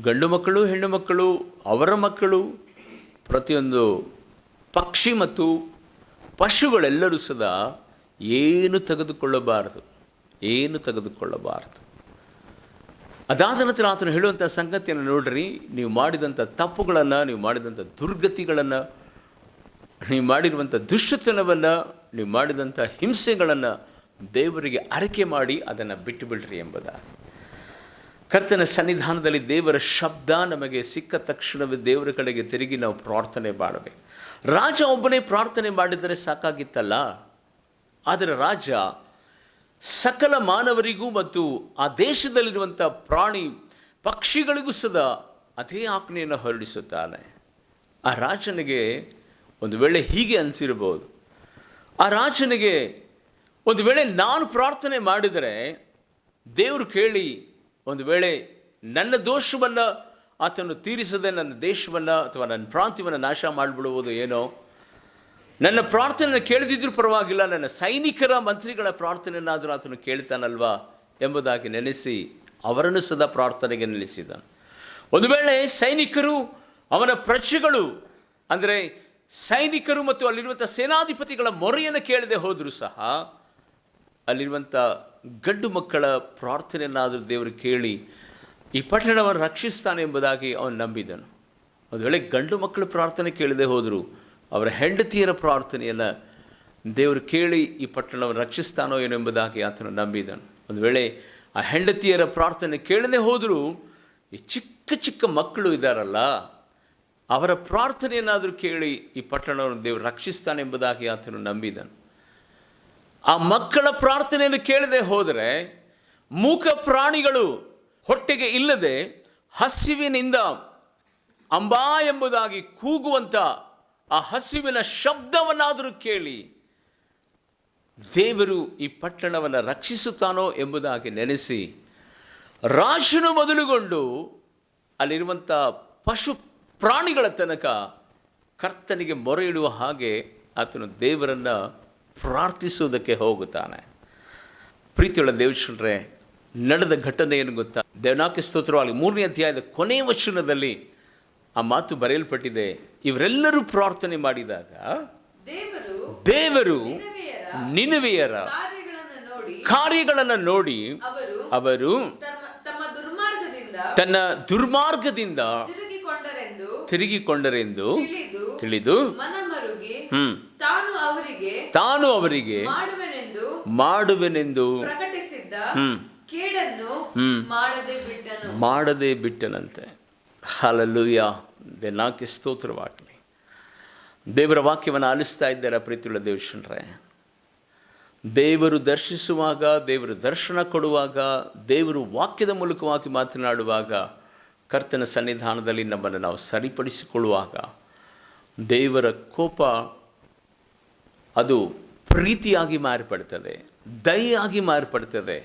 ಗಂಡು ಮಕ್ಕಳು, ಹೆಣ್ಣು ಮಕ್ಕಳು, ಅವರ ಮಕ್ಕಳು, ಪ್ರತಿಯೊಂದು ಪಕ್ಷಿ ಮತ್ತು ಪಶುಗಳೆಲ್ಲರೂ ಸದಾ ಏನು ತೆಗೆದುಕೊಳ್ಳಬಾರದು. ಅದಾದ ನಂತರ ಆತನು ಹೇಳುವಂಥ ಸಂಗತಿಯನ್ನು ನೋಡ್ರಿ, ನೀವು ಮಾಡಿದಂಥ ತಪ್ಪುಗಳನ್ನು, ನೀವು ಮಾಡಿದಂಥ ದುರ್ಗತಿಗಳನ್ನು, ನೀವು ಮಾಡಿರುವಂಥ ದುಷ್ಟತನವನ್ನು, ನೀವು ಮಾಡಿದಂಥ ಹಿಂಸೆಗಳನ್ನು ದೇವರಿಗೆ ಅರಿಕೆ ಮಾಡಿ ಅದನ್ನು ಬಿಟ್ಟು ಬಿಡ್ರಿ ಎಂಬುದಾಗಿ. ಕರ್ತನ ಸನ್ನಿಧಾನದಲ್ಲಿ ದೇವರ ಶಬ್ದ ನಮಗೆ ಸಿಕ್ಕ ತಕ್ಷಣವೇ ದೇವರ ಕಡೆಗೆ ತಿರುಗಿ ನಾವು ಪ್ರಾರ್ಥನೆ ಮಾಡಬೇಕು. ರಾಜ ಒಬ್ಬನೇ ಪ್ರಾರ್ಥನೆ ಮಾಡಿದರೆ ಸಾಕಾಗಿತ್ತಲ್ಲ, ಆದರೆ ರಾಜ ಸಕಲ ಮಾನವರಿಗೂ ಮತ್ತು ಆ ದೇಶದಲ್ಲಿರುವಂಥ ಪ್ರಾಣಿ ಪಕ್ಷಿಗಳಿಗೂ ಸದಾ ಅದೇ ಆಜ್ಞೆಯನ್ನು ಹೊರಡಿಸುತ್ತಾನೆ. ಆ ರಾಜನಿಗೆ ಒಂದು ವೇಳೆ ಹೀಗೆ ಅನಿಸಿರ್ಬೋದು, ಆ ರಾಜನಿಗೆ ಒಂದು ವೇಳೆ ನಾನು ಪ್ರಾರ್ಥನೆ ಮಾಡಿದರೆ ದೇವರು ಕೇಳಿ ಒಂದು ವೇಳೆ ನನ್ನ ದೋಷವನ್ನು ಆತನು ತೀರಿಸದೆ ನನ್ನ ದೇಶವನ್ನು ಅಥವಾ ನನ್ನ ಪ್ರಾಂತ್ಯವನ್ನು ನಾಶ ಮಾಡಿಬಿಡುವುದು ಏನೋ, ನನ್ನ ಪ್ರಾರ್ಥನೆಯನ್ನು ಕೇಳದಿದ್ರೂ ಪರವಾಗಿಲ್ಲ, ನನ್ನ ಸೈನಿಕರ ಮಂತ್ರಿಗಳ ಪ್ರಾರ್ಥನೆಯನ್ನಾದರೂ ಆತನು ಕೇಳ್ತಾನಲ್ವಾ ಎಂಬುದಾಗಿ ನೆನೆಸಿ ಅವರನ್ನು ಸದಾ ಪ್ರಾರ್ಥನೆಗೆ ನಿಲ್ಲಿಸಿದನು. ಒಂದು ವೇಳೆ ಸೈನಿಕರು, ಅವನ ಪ್ರಜೆಗಳು ಅಂದರೆ ಸೈನಿಕರು ಮತ್ತು ಅಲ್ಲಿರುವಂಥ ಸೇನಾಧಿಪತಿಗಳ ಮೊರೆಯನ್ನು ಕೇಳದೆ ಹೋದರೂ ಸಹ ಅಲ್ಲಿರುವಂಥ ಗಂಡು ಮಕ್ಕಳ ಪ್ರಾರ್ಥನೆಯನ್ನಾದರೂ ದೇವರು ಕೇಳಿ ಈ ಪಟ್ಟಣವನ್ನು ರಕ್ಷಿಸ್ತಾನೆ ಎಂಬುದಾಗಿ ಅವನು ನಂಬಿದನು. ಒಂದು ವೇಳೆ ಗಂಡು ಮಕ್ಕಳ ಪ್ರಾರ್ಥನೆ ಕೇಳದೆ ಹೋದರೂ ಅವರ ಹೆಂಡತಿಯರ ಪ್ರಾರ್ಥನೆಯನ್ನು ದೇವರು ಕೇಳಿ ಈ ಪಟ್ಟಣವನ್ನು ರಕ್ಷಿಸ್ತಾನೋ ಏನೋ ಎಂಬುದಾಗಿ ಆತನು ನಂಬಿದನು. ಒಂದು ವೇಳೆ ಆ ಹೆಂಡತಿಯರ ಪ್ರಾರ್ಥನೆ ಕೇಳದೆ ಹೋದರೂ ಈ ಚಿಕ್ಕ ಚಿಕ್ಕ ಮಕ್ಕಳು ಇದ್ದಾರಲ್ಲ, ಅವರ ಪ್ರಾರ್ಥನೆಯನ್ನಾದರೂ ಕೇಳಿ ಈ ಪಟ್ಟಣವನ್ನು ದೇವರು ರಕ್ಷಿಸ್ತಾನೆ ಎಂಬುದಾಗಿ ಆತನು ನಂಬಿದನು. ಆ ಮಕ್ಕಳ ಪ್ರಾರ್ಥನೆಯನ್ನು ಕೇಳದೆ ಹೋದರೆ ಮೂಕ ಪ್ರಾಣಿಗಳು ಹೊಟ್ಟೆಗೆ ಇಲ್ಲದೆ ಹಸಿವಿನಿಂದ ಅಂಬಾ ಎಂಬುದಾಗಿ ಕೂಗುವಂಥ ಆ ಹಸಿವಿನ ಶಬ್ದವನ್ನಾದರೂ ಕೇಳಿ ದೇವರು ಈ ಪಟ್ಟಣವನ್ನು ರಕ್ಷಿಸುತ್ತಾನೋ ಎಂಬುದಾಗಿ ನೆನೆಸಿ ರಾಜನು ಮೊದಲುಗೊಂಡು ಅಲ್ಲಿರುವಂಥ ಪಶು ಪ್ರಾಣಿಗಳ ತನಕ ಕರ್ತನಿಗೆ ಮೊರೆ ಇಡುವ ಹಾಗೆ ಆತನು ದೇವರನ್ನು ಪ್ರಾರ್ಥಿಸುವುದಕ್ಕೆ ಹೋಗುತ್ತಾನೆ. ಪ್ರೀತಿಯುಳ್ಳ ದೇವಜನರೇ, ನಡೆದ ಘಟನೆ ಏನು ಗೊತ್ತಾ? ದೇವನಾಕೆ ಸ್ತೋತ್ರವಾಗಿ 3ನೇ ಅಧ್ಯಾಯದ ಕೊನೆಯ ವಚನದಲ್ಲಿ ಆ ಮಾತು ಬರೆಯಲ್ಪಟ್ಟಿದೆ. ಇವರೆಲ್ಲರೂ ಪ್ರಾರ್ಥನೆ ಮಾಡಿದಾಗ ದೇವರು ನಿನವೆಯರ ಕಾರ್ಯಗಳನ್ನು ನೋಡಿ ಅವರು ತನ್ನ ದುರ್ಮಾರ್ಗದಿಂದ ತಿರುಗಿಕೊಂಡರೆಂದು ತಿಳಿದು ತಾನು ಅವರಿಗೆ ಮಾಡುವೆನೆಂದು ಮಾಡದೆ ಬಿಟ್ಟನಂತೆ. ಹಲ್ಲೆಲೂಯಾ, ದೇವನಾಕೆ ಸ್ತೋತ್ರವಾಗಲಿ. ದೇವರ ವಾಕ್ಯವನ್ನು ಆಲಿಸ್ತಾ ಇದ್ದಾರೆ ಪ್ರೀತಿಯುಳ್ಳ ದೇವಜನರೇ. ದೇವರು ದರ್ಶಿಸುವಾಗ, ದೇವರು ದರ್ಶನ ಕೊಡುವಾಗ, ದೇವರು ವಾಕ್ಯದ ಮೂಲಕವಾಗಿ ಮಾತನಾಡುವಾಗ, ಕರ್ತನ ಸನ್ನಿಧಾನದಲ್ಲಿ ನಮ್ಮನ್ನು ನಾವು ಸರಿಪಡಿಸಿಕೊಳ್ಳುವಾಗ ದೇವರ ಕೋಪ ಅದು ಪ್ರೀತಿಯಾಗಿ ಮಾರ್ಪಡ್ತದೆ, ದಯೆಯಾಗಿ ಮಾರ್ಪಡ್ತದೆ,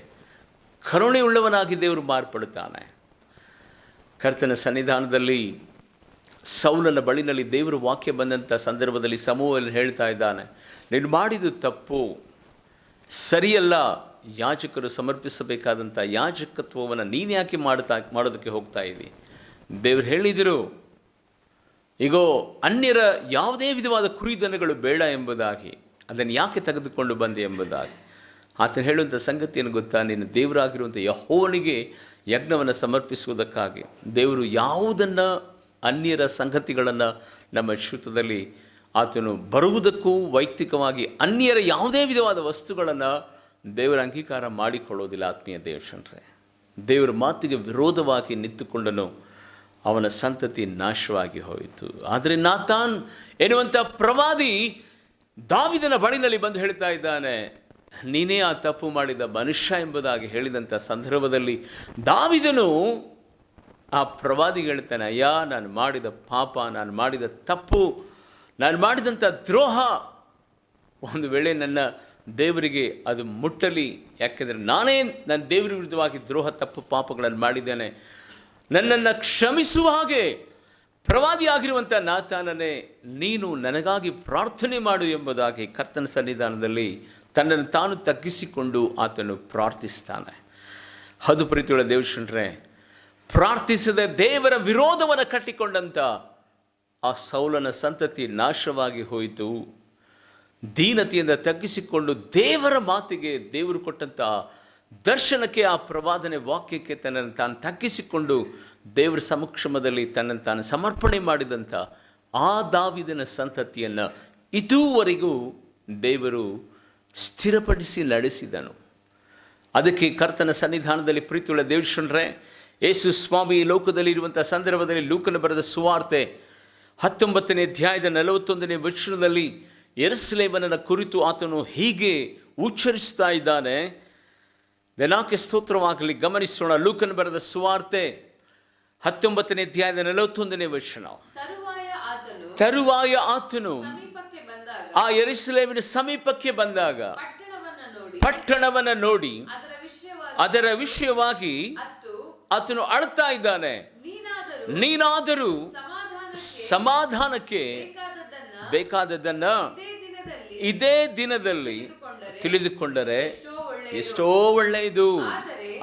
ಕರುಣೆಯುಳ್ಳವನಾಗಿ ದೇವರು ಮಾರ್ಪಡುತ್ತಾನೆ. ಕರ್ತನ ಸನ್ನಿಧಾನದಲ್ಲಿ ಸೌಲನ ಬಳಿನಲ್ಲಿ ದೇವರು ವಾಕ್ಯ ಬಂದಂಥ ಸಂದರ್ಭದಲ್ಲಿ ಸಮೂಹದಲ್ಲಿ ಹೇಳ್ತಾ ಇದ್ದಾನೆ, ನೀನು ಮಾಡಿದ ತಪ್ಪು ಸರಿಯಲ್ಲ, ಯಾಜಕರು ಸಮರ್ಪಿಸಬೇಕಾದಂಥ ಯಾಜಕತ್ವವನ್ನು ನೀನು ಯಾಕೆ ಮಾಡೋದಕ್ಕೆ ಹೋಗ್ತಾ ಇದ್ದಿ? ದೇವರು ಹೇಳಿದರು, ಈಗೋ ಅನ್ಯರ ಯಾವುದೇ ವಿಧವಾದ ಕುರಿದನಗಳು ಬೇಡ ಎಂಬುದಾಗಿ, ಅದನ್ನು ಯಾಕೆ ತೆಗೆದುಕೊಂಡು ಬಂದೆ ಎಂಬುದಾಗಿ. ಆತನು ಹೇಳುವಂಥ ಸಂಗತಿಯನ್ನು ಗೊತ್ತಾ? ನೀನು ದೇವರಾಗಿರುವಂಥ ಯೆಹೋವನಿಗೆ ಯಜ್ಞವನ್ನು ಸಮರ್ಪಿಸುವುದಕ್ಕಾಗಿ ದೇವರು ಯಾವುದನ್ನು ಅನ್ಯರ ಸಂಗತಿಗಳನ್ನು ನಮ್ಮ ಶ್ರುತದಲ್ಲಿ ಆತನು ಬರುವುದಕ್ಕೂ ವೈಯಕ್ತಿಕವಾಗಿ ಅನ್ಯರ ಯಾವುದೇ ವಿಧವಾದ ವಸ್ತುಗಳನ್ನು ದೇವರ ಅಂಗೀಕಾರ ಮಾಡಿಕೊಳ್ಳೋದಿಲ್ಲ. ಆತ್ಮೀಯ ದೇವಜನರೇ, ದೇವರ ಮಾತಿಗೆ ವಿರೋಧವಾಗಿ ನಿಂತುಕೊಂಡನು, ಅವನ ಸಂತತಿ ನಾಶವಾಗಿ ಹೋಯಿತು. ಆದರೆ ನಾತಾನ್ ಎನ್ನುವಂಥ ಪ್ರವಾದಿ ದಾವಿದನ ಬಳಿನಲ್ಲಿ ಬಂದು ಹೇಳ್ತಾ ಇದ್ದಾನೆ, ನೀನೇ ಆ ತಪ್ಪು ಮಾಡಿದ ಮನುಷ್ಯ ಎಂಬುದಾಗಿ ಹೇಳಿದಂಥ ಸಂದರ್ಭದಲ್ಲಿ ದಾವಿದನು ಆ ಪ್ರವಾದಿ ಹೇಳ್ತಾನೆ, ಅಯ್ಯ, ನಾನು ಮಾಡಿದ ಪಾಪ, ನಾನು ಮಾಡಿದ ತಪ್ಪು, ನಾನು ಮಾಡಿದಂಥ ದ್ರೋಹ ಒಂದು ವೇಳೆ ನನ್ನ ದೇವರಿಗೆ ಅದು ಮುಟ್ಟಲಿ, ಯಾಕೆಂದರೆ ನಾನೇ ನನ್ನ ದೇವರ ವಿರುದ್ಧವಾಗಿ ದ್ರೋಹ ತಪ್ಪು ಪಾಪಗಳನ್ನು ಮಾಡಿದ್ದೇನೆ, ನನ್ನನ್ನು ಕ್ಷಮಿಸುವ ಹಾಗೆ ಪ್ರವಾದಿಯಾಗಿರುವಂಥ ನಾತಾನನೇ ನೀನು ನನಗಾಗಿ ಪ್ರಾರ್ಥನೆ ಮಾಡು ಎಂಬುದಾಗಿ ಕರ್ತನ ಸನ್ನಿಧಾನದಲ್ಲಿ ತನ್ನನ್ನು ತಾನು ತಗ್ಗಿಸಿಕೊಂಡು ಆತನು ಪ್ರಾರ್ಥಿಸ್ತಾನೆ. ಅದು ಪ್ರೀತಿಯುಳ್ಳ ದೇವಶಂಟ್ರೆ, ಪ್ರಾರ್ಥಿಸದೆ ದೇವರ ವಿರೋಧವನ್ನು ಕಟ್ಟಿಕೊಂಡಂಥ ಆ ಸೌಲನ ಸಂತತಿ ನಾಶವಾಗಿ ಹೋಯಿತು. ದೀನತೆಯಿಂದ ತಗ್ಗಿಸಿಕೊಂಡು ದೇವರ ಮಾತಿಗೆ, ದೇವರು ಕೊಟ್ಟಂಥ ದರ್ಶನಕ್ಕೆ, ಆ ಪ್ರವಾದನೆ ವಾಕ್ಯಕ್ಕೆ ತನ್ನನ್ನು ತಾನು ತಗ್ಗಿಸಿಕೊಂಡು ದೇವರ ಸಮಕ್ಷಮದಲ್ಲಿ ತನ್ನನ್ನು ತಾನು ಸಮರ್ಪಣೆ ಮಾಡಿದಂಥ ಆ ದಾವೀದನ ಸಂತತಿಯನ್ನು ಇದುವರೆಗೂ ದೇವರು ಸ್ಥಿರಪಡಿಸಿ ನಡೆಸಿದನು. ಅದಕ್ಕೆ ಕರ್ತನ ಸನ್ನಿಧಾನದಲ್ಲಿ ಪ್ರೀತಿಯುಳ್ಳ ದೇವಶಂಟ್ರೆ, ಯೇಸು ಸ್ವಾಮಿ ಲೋಕದಲ್ಲಿ ಇರುವಂಥ ಸಂದರ್ಭದಲ್ಲಿ ಲೂಕನ ಬರೆದ ಸುವಾರ್ತೆ 19ನೇ ಅಧ್ಯಾಯದ 41ನೇ ವಚನದಲ್ಲಿ ಯೆರೂಸಲೇಮನ ಕುರಿತು ಆತನು ಹೀಗೆ ಉಚ್ಚರಿಸ್ತಾ ಇದ್ದಾನೆ. ದೇನಾಕ್ಕೆ ಸ್ತೋತ್ರವಾಗಲಿ. ಗಮನಿಸೋಣ. ಲೂಕನ ಬರೆದ ಸುವಾರ್ತೆ 19ನೇ ಅಧ್ಯಾಯದ 41ನೇ ವಚನ. ತರುವಾಯ ಆತನು ಆ ಯೆರೂಸಲೇಮಿನ ಸಮೀಪಕ್ಕೆ ಬಂದಾಗ ಪಟ್ಟಣವನ್ನು ನೋಡಿ ಅದರ ವಿಷಯವಾಗಿ ಆತನು ಅಳ್ತಾ ಇದ್ದಾನೆ. ನೀನಾದರೂ ಸಮಾಧಾನಕ್ಕೆ ಬೇಕಾದದ್ದನ್ನ ಇದೇ ದಿನದಲ್ಲಿ ತಿಳಿದುಕೊಂಡರೆ ಎಷ್ಟೋ ಒಳ್ಳೆಯದು.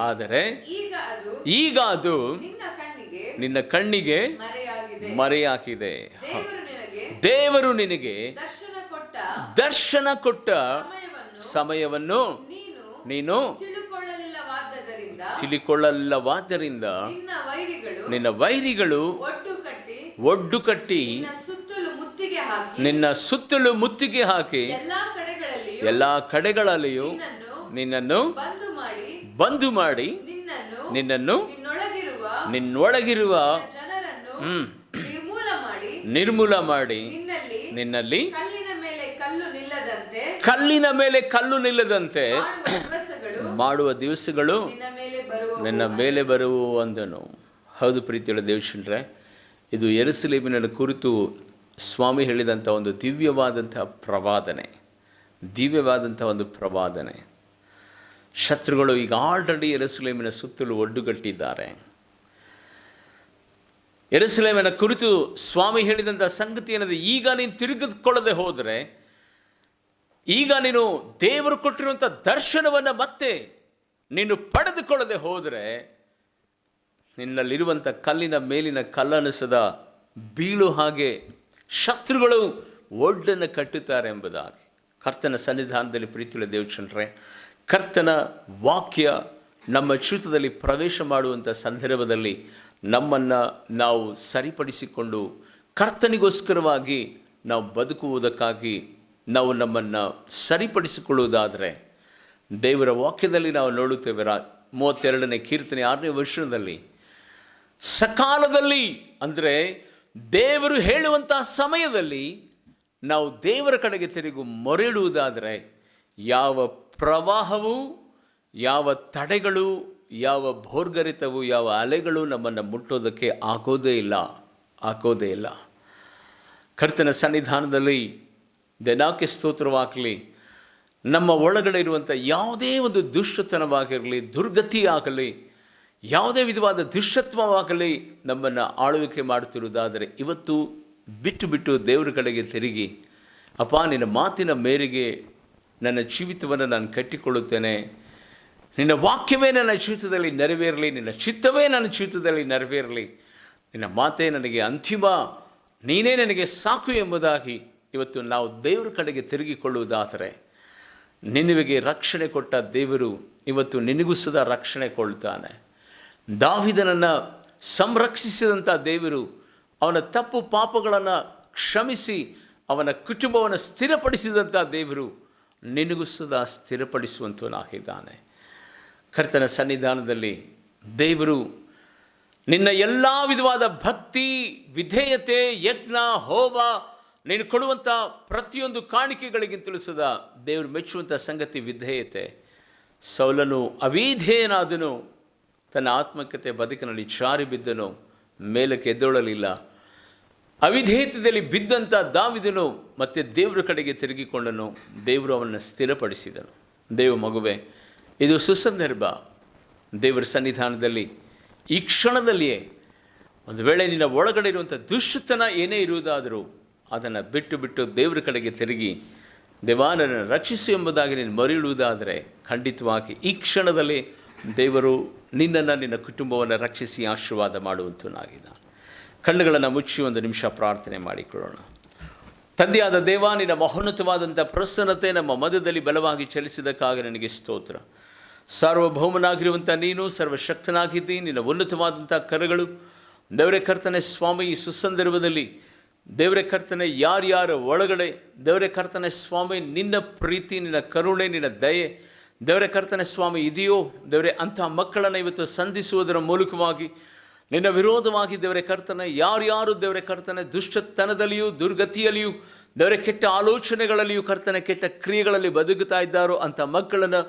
ಆದರೆ ಈಗ ಅದು ನಿನ್ನ ಕಣ್ಣಿಗೆ ಮರೆಯಾಗಿದೆ. ದೇವರು ನಿನಗೆ ದರ್ಶನ ಕೊಟ್ಟ ಸಮಯವನ್ನು ನೀನು ತಿಳಿಕೊಳ್ಳಲಿಲ್ಲವಾದ್ದರಿಂದ ನಿನ್ನ ವೈರಿಗಳು ಒಡ್ಡು ಕಟ್ಟಿ ನಿನ್ನ ಸುತ್ತಲೂ ಮುತ್ತಿಗೆ ಹಾಕಿ ಎಲ್ಲ ಕಡೆಗಳಲ್ಲಿಯೂ ನಿನ್ನನ್ನು ಬಂದು ಮಾಡಿ ನಿನ್ನನ್ನು ನಿನ್ನೊಳಗಿರುವ ನಿರ್ಮೂಲ ಮಾಡಿ ನಿನ್ನಲ್ಲಿ ಕಲ್ಲಿನ ಮೇಲೆ ಕಲ್ಲು ನಿಲ್ಲದಂತೆ ಮಾಡುವ ದಿವಸಗಳು ನಿನ್ನ ಮೇಲೆ ಬರುವು ಅಂದನು. ಹೌದು ಪ್ರೀತಿಯುಳ್ಳ ದೇವಶಂಟ್ರೆ, ಇದು ಯೆರೂಸಲೇಮಿನ ಕುರಿತು ಸ್ವಾಮಿ ಹೇಳಿದಂಥ ಒಂದು ದಿವ್ಯವಾದಂಥ ಒಂದು ಪ್ರವಾದನೆ. ಶತ್ರುಗಳು ಈಗ ಆಲ್ರೆಡಿ ಯೆರೂಸಲೇಮಿನ ಸುತ್ತಲೂ ಒಡ್ಡುಗಟ್ಟಿದ್ದಾರೆ. ಯೆರೂಸಲೇಮಿನ ಕುರಿತು ಸ್ವಾಮಿ ಹೇಳಿದಂಥ ಸಂಗತಿ ಏನಂದರೆ, ಈಗ ನೀನು ತಿರುಗಿಕೊಳ್ಳದೆ ಹೋದರೆ, ಈಗ ನೀನು ದೇವರು ಕೊಟ್ಟಿರುವಂಥ ದರ್ಶನವನ್ನು ಮತ್ತೆ ನೀನು ಪಡೆದುಕೊಳ್ಳದೆ ಹೋದರೆ, ನಿನ್ನಲ್ಲಿರುವಂಥ ಕಲ್ಲಿನ ಮೇಲಿನ ಕಲ್ಲನಿಸದ ಬೀಳು ಹಾಗೆ ಶತ್ರುಗಳು ಒಡ್ಡನ್ನು ಕಟ್ಟುತ್ತಾರೆ ಎಂಬುದಾಗಿ ಕರ್ತನ ಸನ್ನಿಧಾನದಲ್ಲಿ ಪ್ರೀತಿಯುಳ್ಳ ದೇವಚಂದ್ರೇ, ಕರ್ತನ ವಾಕ್ಯ ನಮ್ಮ ಜೀವಿತದಲ್ಲಿ ಪ್ರವೇಶ ಮಾಡುವಂಥ ಸಂದರ್ಭದಲ್ಲಿ ನಮ್ಮನ್ನು ನಾವು ಸರಿಪಡಿಸಿಕೊಂಡು ಕರ್ತನಿಗೋಸ್ಕರವಾಗಿ ನಾವು ಬದುಕುವುದಕ್ಕಾಗಿ ನಾವು ನಮ್ಮನ್ನು ಸರಿಪಡಿಸಿಕೊಳ್ಳುವುದಾದರೆ, ದೇವರ ವಾಕ್ಯದಲ್ಲಿ ನಾವು ನೋಡುತ್ತೇವೆ. 32ನೇ ಕೀರ್ತನೆ 6ನೇ ವಚನದಲ್ಲಿ, ಸಕಾಲದಲ್ಲಿ ಅಂದರೆ ದೇವರು ಹೇಳುವಂಥ ಸಮಯದಲ್ಲಿ ನಾವು ದೇವರ ಕಡೆಗೆ ತಿರುಗಿ ಮೊರೆಯಿಡುವುದಾದರೆ, ಯಾವ ಪ್ರವಾಹವು, ಯಾವ ತಡೆಗಳು, ಯಾವ ಭೋರ್ಗರಿತವು, ಯಾವ ಅಲೆಗಳು ನಮ್ಮನ್ನು ಮುಟ್ಟೋದಕ್ಕೆ ಆಗೋದೇ ಇಲ್ಲ. ಕರ್ತನ ಸನ್ನಿಧಾನದಲ್ಲಿ ದೇನಾಕ್ಕೆ ಸ್ತೋತ್ರವಾಗಲಿ. ನಮ್ಮ ಒಳಗಡೆ ಇರುವಂಥ ಯಾವುದೇ ಒಂದು ದುಷ್ಟತನವಾಗಿರಲಿ, ದುರ್ಗತಿಯಾಗಲಿ, ಯಾವುದೇ ವಿಧವಾದ ದುಷ್ಟತ್ವವಾಗಲಿ ನಮ್ಮನ್ನು ಆಳ್ವಿಕೆ ಮಾಡುತ್ತಿರುವುದಾದರೆ, ಇವತ್ತು ಬಿಟ್ಟು ದೇವರ ಕಡೆಗೆ ತಿರುಗಿ, ಅಪ್ಪ ನಿನ್ನ ಮಾತಿನ ಮೇರೆಗೆ ನನ್ನ ಜೀವಿತವನ್ನು ನಾನು ಕಟ್ಟಿಕೊಳ್ಳುತ್ತೇನೆ, ನಿನ್ನ ವಾಕ್ಯವೇ ನನ್ನ ಜೀವಿತದಲ್ಲಿ ನೆರವೇರಲಿ, ನಿನ್ನ ಚಿತ್ತವೇ ನನ್ನ ಜೀವಿತದಲ್ಲಿ ನೆರವೇರಲಿ, ನಿನ್ನ ಮಾತೇ ನನಗೆ ಅಂತಿಮ, ನೀನೇ ನನಗೆ ಸಾಕು ಎಂಬುದಾಗಿ ಇವತ್ತು ನಾವು ದೇವರ ಕಡೆಗೆ ತಿರುಗಿಕೊಳ್ಳುವುದಾದರೆ, ನಿನಗೆ ರಕ್ಷಣೆ ಕೊಟ್ಟ ದೇವರು ಇವತ್ತು ನಿನಗೂ ಸದಾ ರಕ್ಷಣೆ ಕೊಳ್ತಾನೆ. ದಾವೀದನನ್ನು ಸಂರಕ್ಷಿಸಿದಂಥ ದೇವರು ಅವನ ತಪ್ಪು ಪಾಪಗಳನ್ನು ಕ್ಷಮಿಸಿ ಅವನ ಕುಟುಂಬವನ್ನು ಸ್ಥಿರಪಡಿಸಿದಂಥ ದೇವರು ನಿನಗೂ ಸದಾ ಸ್ಥಿರಪಡಿಸುವಂತವನಾಗಿದ್ದಾನೆ. ಕರ್ತನ ಸನ್ನಿಧಾನದಲ್ಲಿ ದೇವರು ನಿನ್ನ ಎಲ್ಲ ವಿಧವಾದ ಭಕ್ತಿ, ವಿಧೇಯತೆ, ಯಜ್ಞ, ಹೋಮ, ನೀನು ಕೊಡುವಂಥ ಪ್ರತಿಯೊಂದು ಕಾಣಿಕೆಗಳಿಗಿಂತಲೂ ಸದಾ ದೇವರು ಮೆಚ್ಚುವಂಥ ಸಂಗತಿ ವಿಧೇಯತೆ. ಸೌಲನು ಅವಿಧೇಯನಾದನು, ತನ್ನ ಆತ್ಮಕತೆ ಬದುಕಿನಲ್ಲಿ ಜಾರಿ ಬಿದ್ದನು, ಮೇಲಕ್ಕೆ ಎದ್ದೊಳಲಿಲ್ಲ. ಅವಿಧೇಯತೆಯಲ್ಲಿ ಬಿದ್ದಂಥ ದಾವೀದನು ಮತ್ತೆ ದೇವರ ಕಡೆಗೆ ತಿರುಗಿಕೊಂಡನು, ದೇವರು ಅವನನ್ನು ಸ್ಥಿರಪಡಿಸಿದನು. ದೇವ ಮಗುವೆ, ಇದು ಸುಸಂದರ್ಭ. ದೇವರ ಸನ್ನಿಧಾನದಲ್ಲಿ ಈ ಕ್ಷಣದಲ್ಲಿಯೇ ಒಂದು ವೇಳೆ ನಿನ್ನ ಒಳಗಡೆ ಇರುವಂಥ ದುಷ್ಟತನ ಏನೇ ಇರುವುದಾದರೂ ಅದನ್ನು ಬಿಟ್ಟು ದೇವರ ಕಡೆಗೆ ತಿರುಗಿ ದೇವಾನನ್ನು ರಕ್ಷಿಸು ಎಂಬುದಾಗಿ ನೀನು ಮರೆಯುವುದಾದರೆ ಖಂಡಿತವಾಗಿ ಈ ಕ್ಷಣದಲ್ಲಿ ದೇವರು ನಿನ್ನನ್ನು ನಿನ್ನ ಕುಟುಂಬವನ್ನು ರಕ್ಷಿಸಿ ಆಶೀರ್ವಾದ ಮಾಡುವಂತನಾಗಿದ್ದಾನೆ. ಕಣ್ಣುಗಳನ್ನು ಮುಚ್ಚಿ ಒಂದು ನಿಮಿಷ ಪ್ರಾರ್ಥನೆ ಮಾಡಿಕೊಳ್ಳೋಣ. ತಂದೆಯಾದ ದೇವ, ನಿನ್ನ ಮಹೋನ್ನತವಾದಂಥ ಪ್ರಸನ್ನತೆ ನಮ್ಮ ಮಧ್ಯದಲ್ಲಿ ಬಲವಾಗಿ ಚಲಿಸಿದ್ದಕ್ಕಾಗಿ ನನಗೆ ಸ್ತೋತ್ರ. ಸಾರ್ವಭೌಮನಾಗಿರುವಂಥ ನೀನು ಸರ್ವಶಕ್ತನಾಗಿದ್ದಿ. ನಿನ್ನ ಉನ್ನತವಾದಂಥ ಕರಗಳು ದೇವರೇ ಕರ್ತನೆ ಸ್ವಾಮಿ, ಈ ಸುಸಂದರ್ಭದಲ್ಲಿ ದೇವರೇ ಕರ್ತನೆ ಯಾರ್ಯಾರ ಒಳಗಡೆ ದೇವರೇ ಕರ್ತನೆ ಸ್ವಾಮಿ ನಿನ್ನ ಪ್ರೀತಿ, ನಿನ್ನ ಕರುಣೆ, ನಿನ್ನ ದಯೆ ದೇವರೇ ಕರ್ತನೆ ಸ್ವಾಮಿ ಇದೆಯೋ ದೇವರೇ, ಅಂಥ ಮಕ್ಕಳನ್ನು ಇವತ್ತು ಸಂಧಿಸುವುದರ ಮೂಲಕವಾಗಿ ನಿನ್ನ ವಿರೋಧವಾಗಿ ದೇವರೇ ಕರ್ತನೆ ಯಾರ್ಯಾರು ದೇವರೇ ಕರ್ತನೆ ದುಷ್ಟತನದಲ್ಲಿಯೂ ದುರ್ಗತಿಯಲ್ಲಿಯೂ ದೇವರೇ ಕೆಟ್ಟ ಆಲೋಚನೆಗಳಲ್ಲಿಯೂ ಕರ್ತನೆ ಕೆಟ್ಟ ಕ್ರಿಯೆಗಳಲ್ಲಿ ಬದುಕುತ್ತಾ ಇದ್ದಾರೋ ಅಂಥ ಮಕ್ಕಳನ್ನು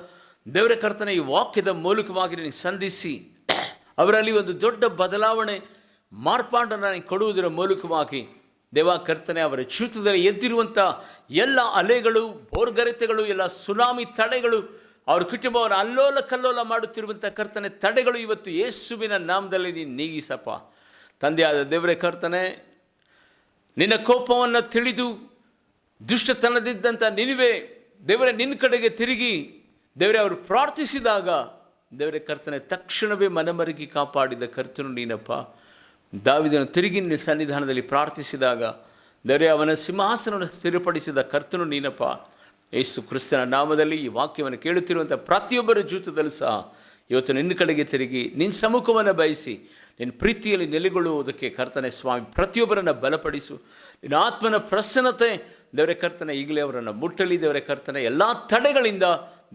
ದೇವರೇ ಕರ್ತನೆ ಈ ವಾಕ್ಯದ ಮೂಲಕವಾಗಿ ನೀನು ಸಂಧಿಸಿ ಅವರಲ್ಲಿ ಒಂದು ದೊಡ್ಡ ಬದಲಾವಣೆ ಮಾರ್ಪಾಡನ್ನು ಕೊಡುವುದರ ಮೂಲಕವಾಗಿ ದೇವ ಕರ್ತನೆ ಅವರ ಜೀವಿತದಲ್ಲಿ ಎದ್ದಿರುವಂಥ ಎಲ್ಲ ಅಲೆಗಳು, ಬೋರ್ಗರೆತೆಗಳು, ಎಲ್ಲ ಸುನಾಮಿ ತಡೆಗಳು, ಅವ್ರ ಕುಟುಂಬವನ್ನು ಅಲ್ಲೋಲ ಕಲ್ಲೋಲ ಮಾಡುತ್ತಿರುವಂಥ ಕರ್ತನೆ ತಡೆಗಳು ಇವತ್ತು ಯೇಸುವಿನ ನಾಮದಲ್ಲಿ ನೀನು ನೀಗಿಸಪ್ಪ. ತಂದೆಯಾದ ದೇವರೇ ಕರ್ತನೆ, ನಿನ್ನ ಕೋಪವನ್ನು ತಿಳಿದು ದುಷ್ಟತನದಿದ್ದಂಥ ನಿನವೇ ದೇವರೇ ನಿನ್ನ ಕಡೆಗೆ ತಿರುಗಿ ದೇವರೇ ಅವರು ಪ್ರಾರ್ಥಿಸಿದಾಗ ದೇವರೇ ಕರ್ತನೆ ತಕ್ಷಣವೇ ಮನಮರುಗಿ ಕಾಪಾಡಿದ ಕರ್ತನು ನೀನಪ್ಪ. ದಾವೀದನು ತಿರುಗಿ ನಿನ್ನ ಸನ್ನಿಧಾನದಲ್ಲಿ ಪ್ರಾರ್ಥಿಸಿದಾಗ ದೇವರೇ ಅವನ ಸಿಂಹಾಸನವನ್ನು ಸ್ಥಿರಪಡಿಸಿದ ಕರ್ತನು ನೀನಪ್ಪ. ಯೇಸು ಕ್ರಿಸ್ತನ ನಾಮದಲ್ಲಿ ಈ ವಾಕ್ಯವನ್ನು ಕೇಳುತ್ತಿರುವಂಥ ಪ್ರತಿಯೊಬ್ಬರ ಜೀವಿತದಲ್ಲೂ ಸಹ ಇವತ್ತು ನಿನ್ನ ಕಡೆಗೆ ತಿರುಗಿ ನಿನ್ನ ಸಮ್ಮುಖವನ್ನು ಬಯಸಿ ನಿನ್ನ ಪ್ರೀತಿಯಲ್ಲಿ ನೆಲೆಗೊಳ್ಳುವುದಕ್ಕೆ ಕರ್ತನೆ ಸ್ವಾಮಿ ಪ್ರತಿಯೊಬ್ಬರನ್ನು ಬಲಪಡಿಸು. ನಿನ್ನ ಆತ್ಮನ ಪ್ರಸನ್ನತೆ ದೇವರೇ ಕರ್ತನೆ ಈಗಲೇ ಅವರನ್ನು ಮುಟ್ಟಲಿ. ದೇವರೇ ಕರ್ತನೆ ಎಲ್ಲ ತಡೆಗಳಿಂದ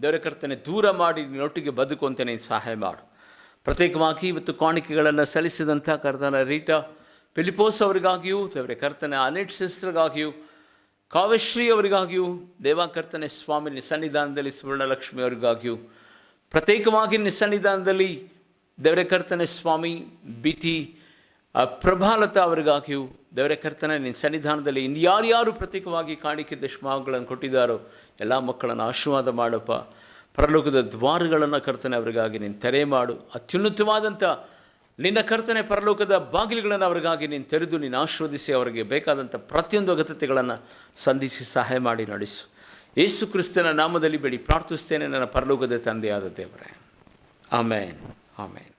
ದೇವರೇ ಕರ್ತನೆ ದೂರ ಮಾಡಿ ನಿನ್ನೊಟ್ಟಿಗೆ ಬದುಕುವಂತೆ ನೀನು ಸಹಾಯ ಮಾಡು. ಪ್ರತ್ಯೇಕವಾಗಿ ಇವತ್ತು ಕಾಣಿಕೆಗಳನ್ನು ಸಲ್ಲಿಸಿದಂಥ ಕರ್ತನ ರೀಟಾ ಫಿಲಿಪೋಸ್ ಅವರಿಗಾಗಿಯೂ ದೇವರೇ ಕರ್ತನೆ ಅನೆಟ್ ಸಿಸ್ಟರ್ಗಾಗಿಯೂ ಕಾವ್ಯಶ್ರೀ ಅವರಿಗಾಗಿಯೂ ದೇವ ಕರ್ತನೆ ಸ್ವಾಮಿ ನಿನ್ನ ಸನ್ನಿಧಾನದಲ್ಲಿ ಸುವರ್ಣಲಕ್ಷ್ಮಿ ಅವರಿಗಾಗಿಯೂ ಪ್ರತ್ಯೇಕವಾಗಿ ನಿನ್ನ ಸನ್ನಿಧಾನದಲ್ಲಿ ದೇವರೇ ಕರ್ತನೆ ಸ್ವಾಮಿ ಬಿಟಿ ಪ್ರಭಾಲತಾ ಅವರಿಗಾಗಿಯೂ ದೇವರೇ ಕರ್ತನೆ ನಿನ್ನ ಸನ್ನಿಧಾನದಲ್ಲಿ ಇನ್ನು ಯಾರ್ಯಾರು ಪ್ರತ್ಯೇಕವಾಗಿ ಕಾಣಿಕೆ ದಶಮಾಗಳನ್ನು ಕೊಟ್ಟಿದ್ದಾರೋ ಎಲ್ಲ ಮಕ್ಕಳನ್ನು ಆಶೀರ್ವಾದ ಮಾಡಪ್ಪ. ಪರಲೋಕದ ದ್ವಾರಗಳನ್ನು ಕರ್ತನೆ ಅವರಿಗಾಗಿ ನೀನು ತೆರೆ ಮಾಡು. ಅತ್ಯುನ್ನತವಾದಂಥ ನಿನ್ನ ಕರ್ತನೆ ಪರಲೋಕದ ಬಾಗಿಲುಗಳನ್ನು ಅವರಿಗಾಗಿ ನೀನು ತೆರೆದು ನೀನು ಆಶೀರ್ವದಿಸಿ ಅವರಿಗೆ ಬೇಕಾದಂಥ ಪ್ರತಿಯೊಂದು ಅಗತ್ಯತೆಗಳನ್ನು ಸಂಧಿಸಿ ಸಹಾಯ ಮಾಡಿ ನಡೆಸು. ಯೇಸು ಕ್ರಿಸ್ತನ ನಾಮದಲ್ಲಿ ಬೇಡಿ ಪ್ರಾರ್ಥಿಸ್ತೇನೆ ನನ್ನ ಪರಲೋಕದ ತಂದೆಯಾದ ದೇವರೇ. ಆಮೇನ್, ಆಮೇನ್.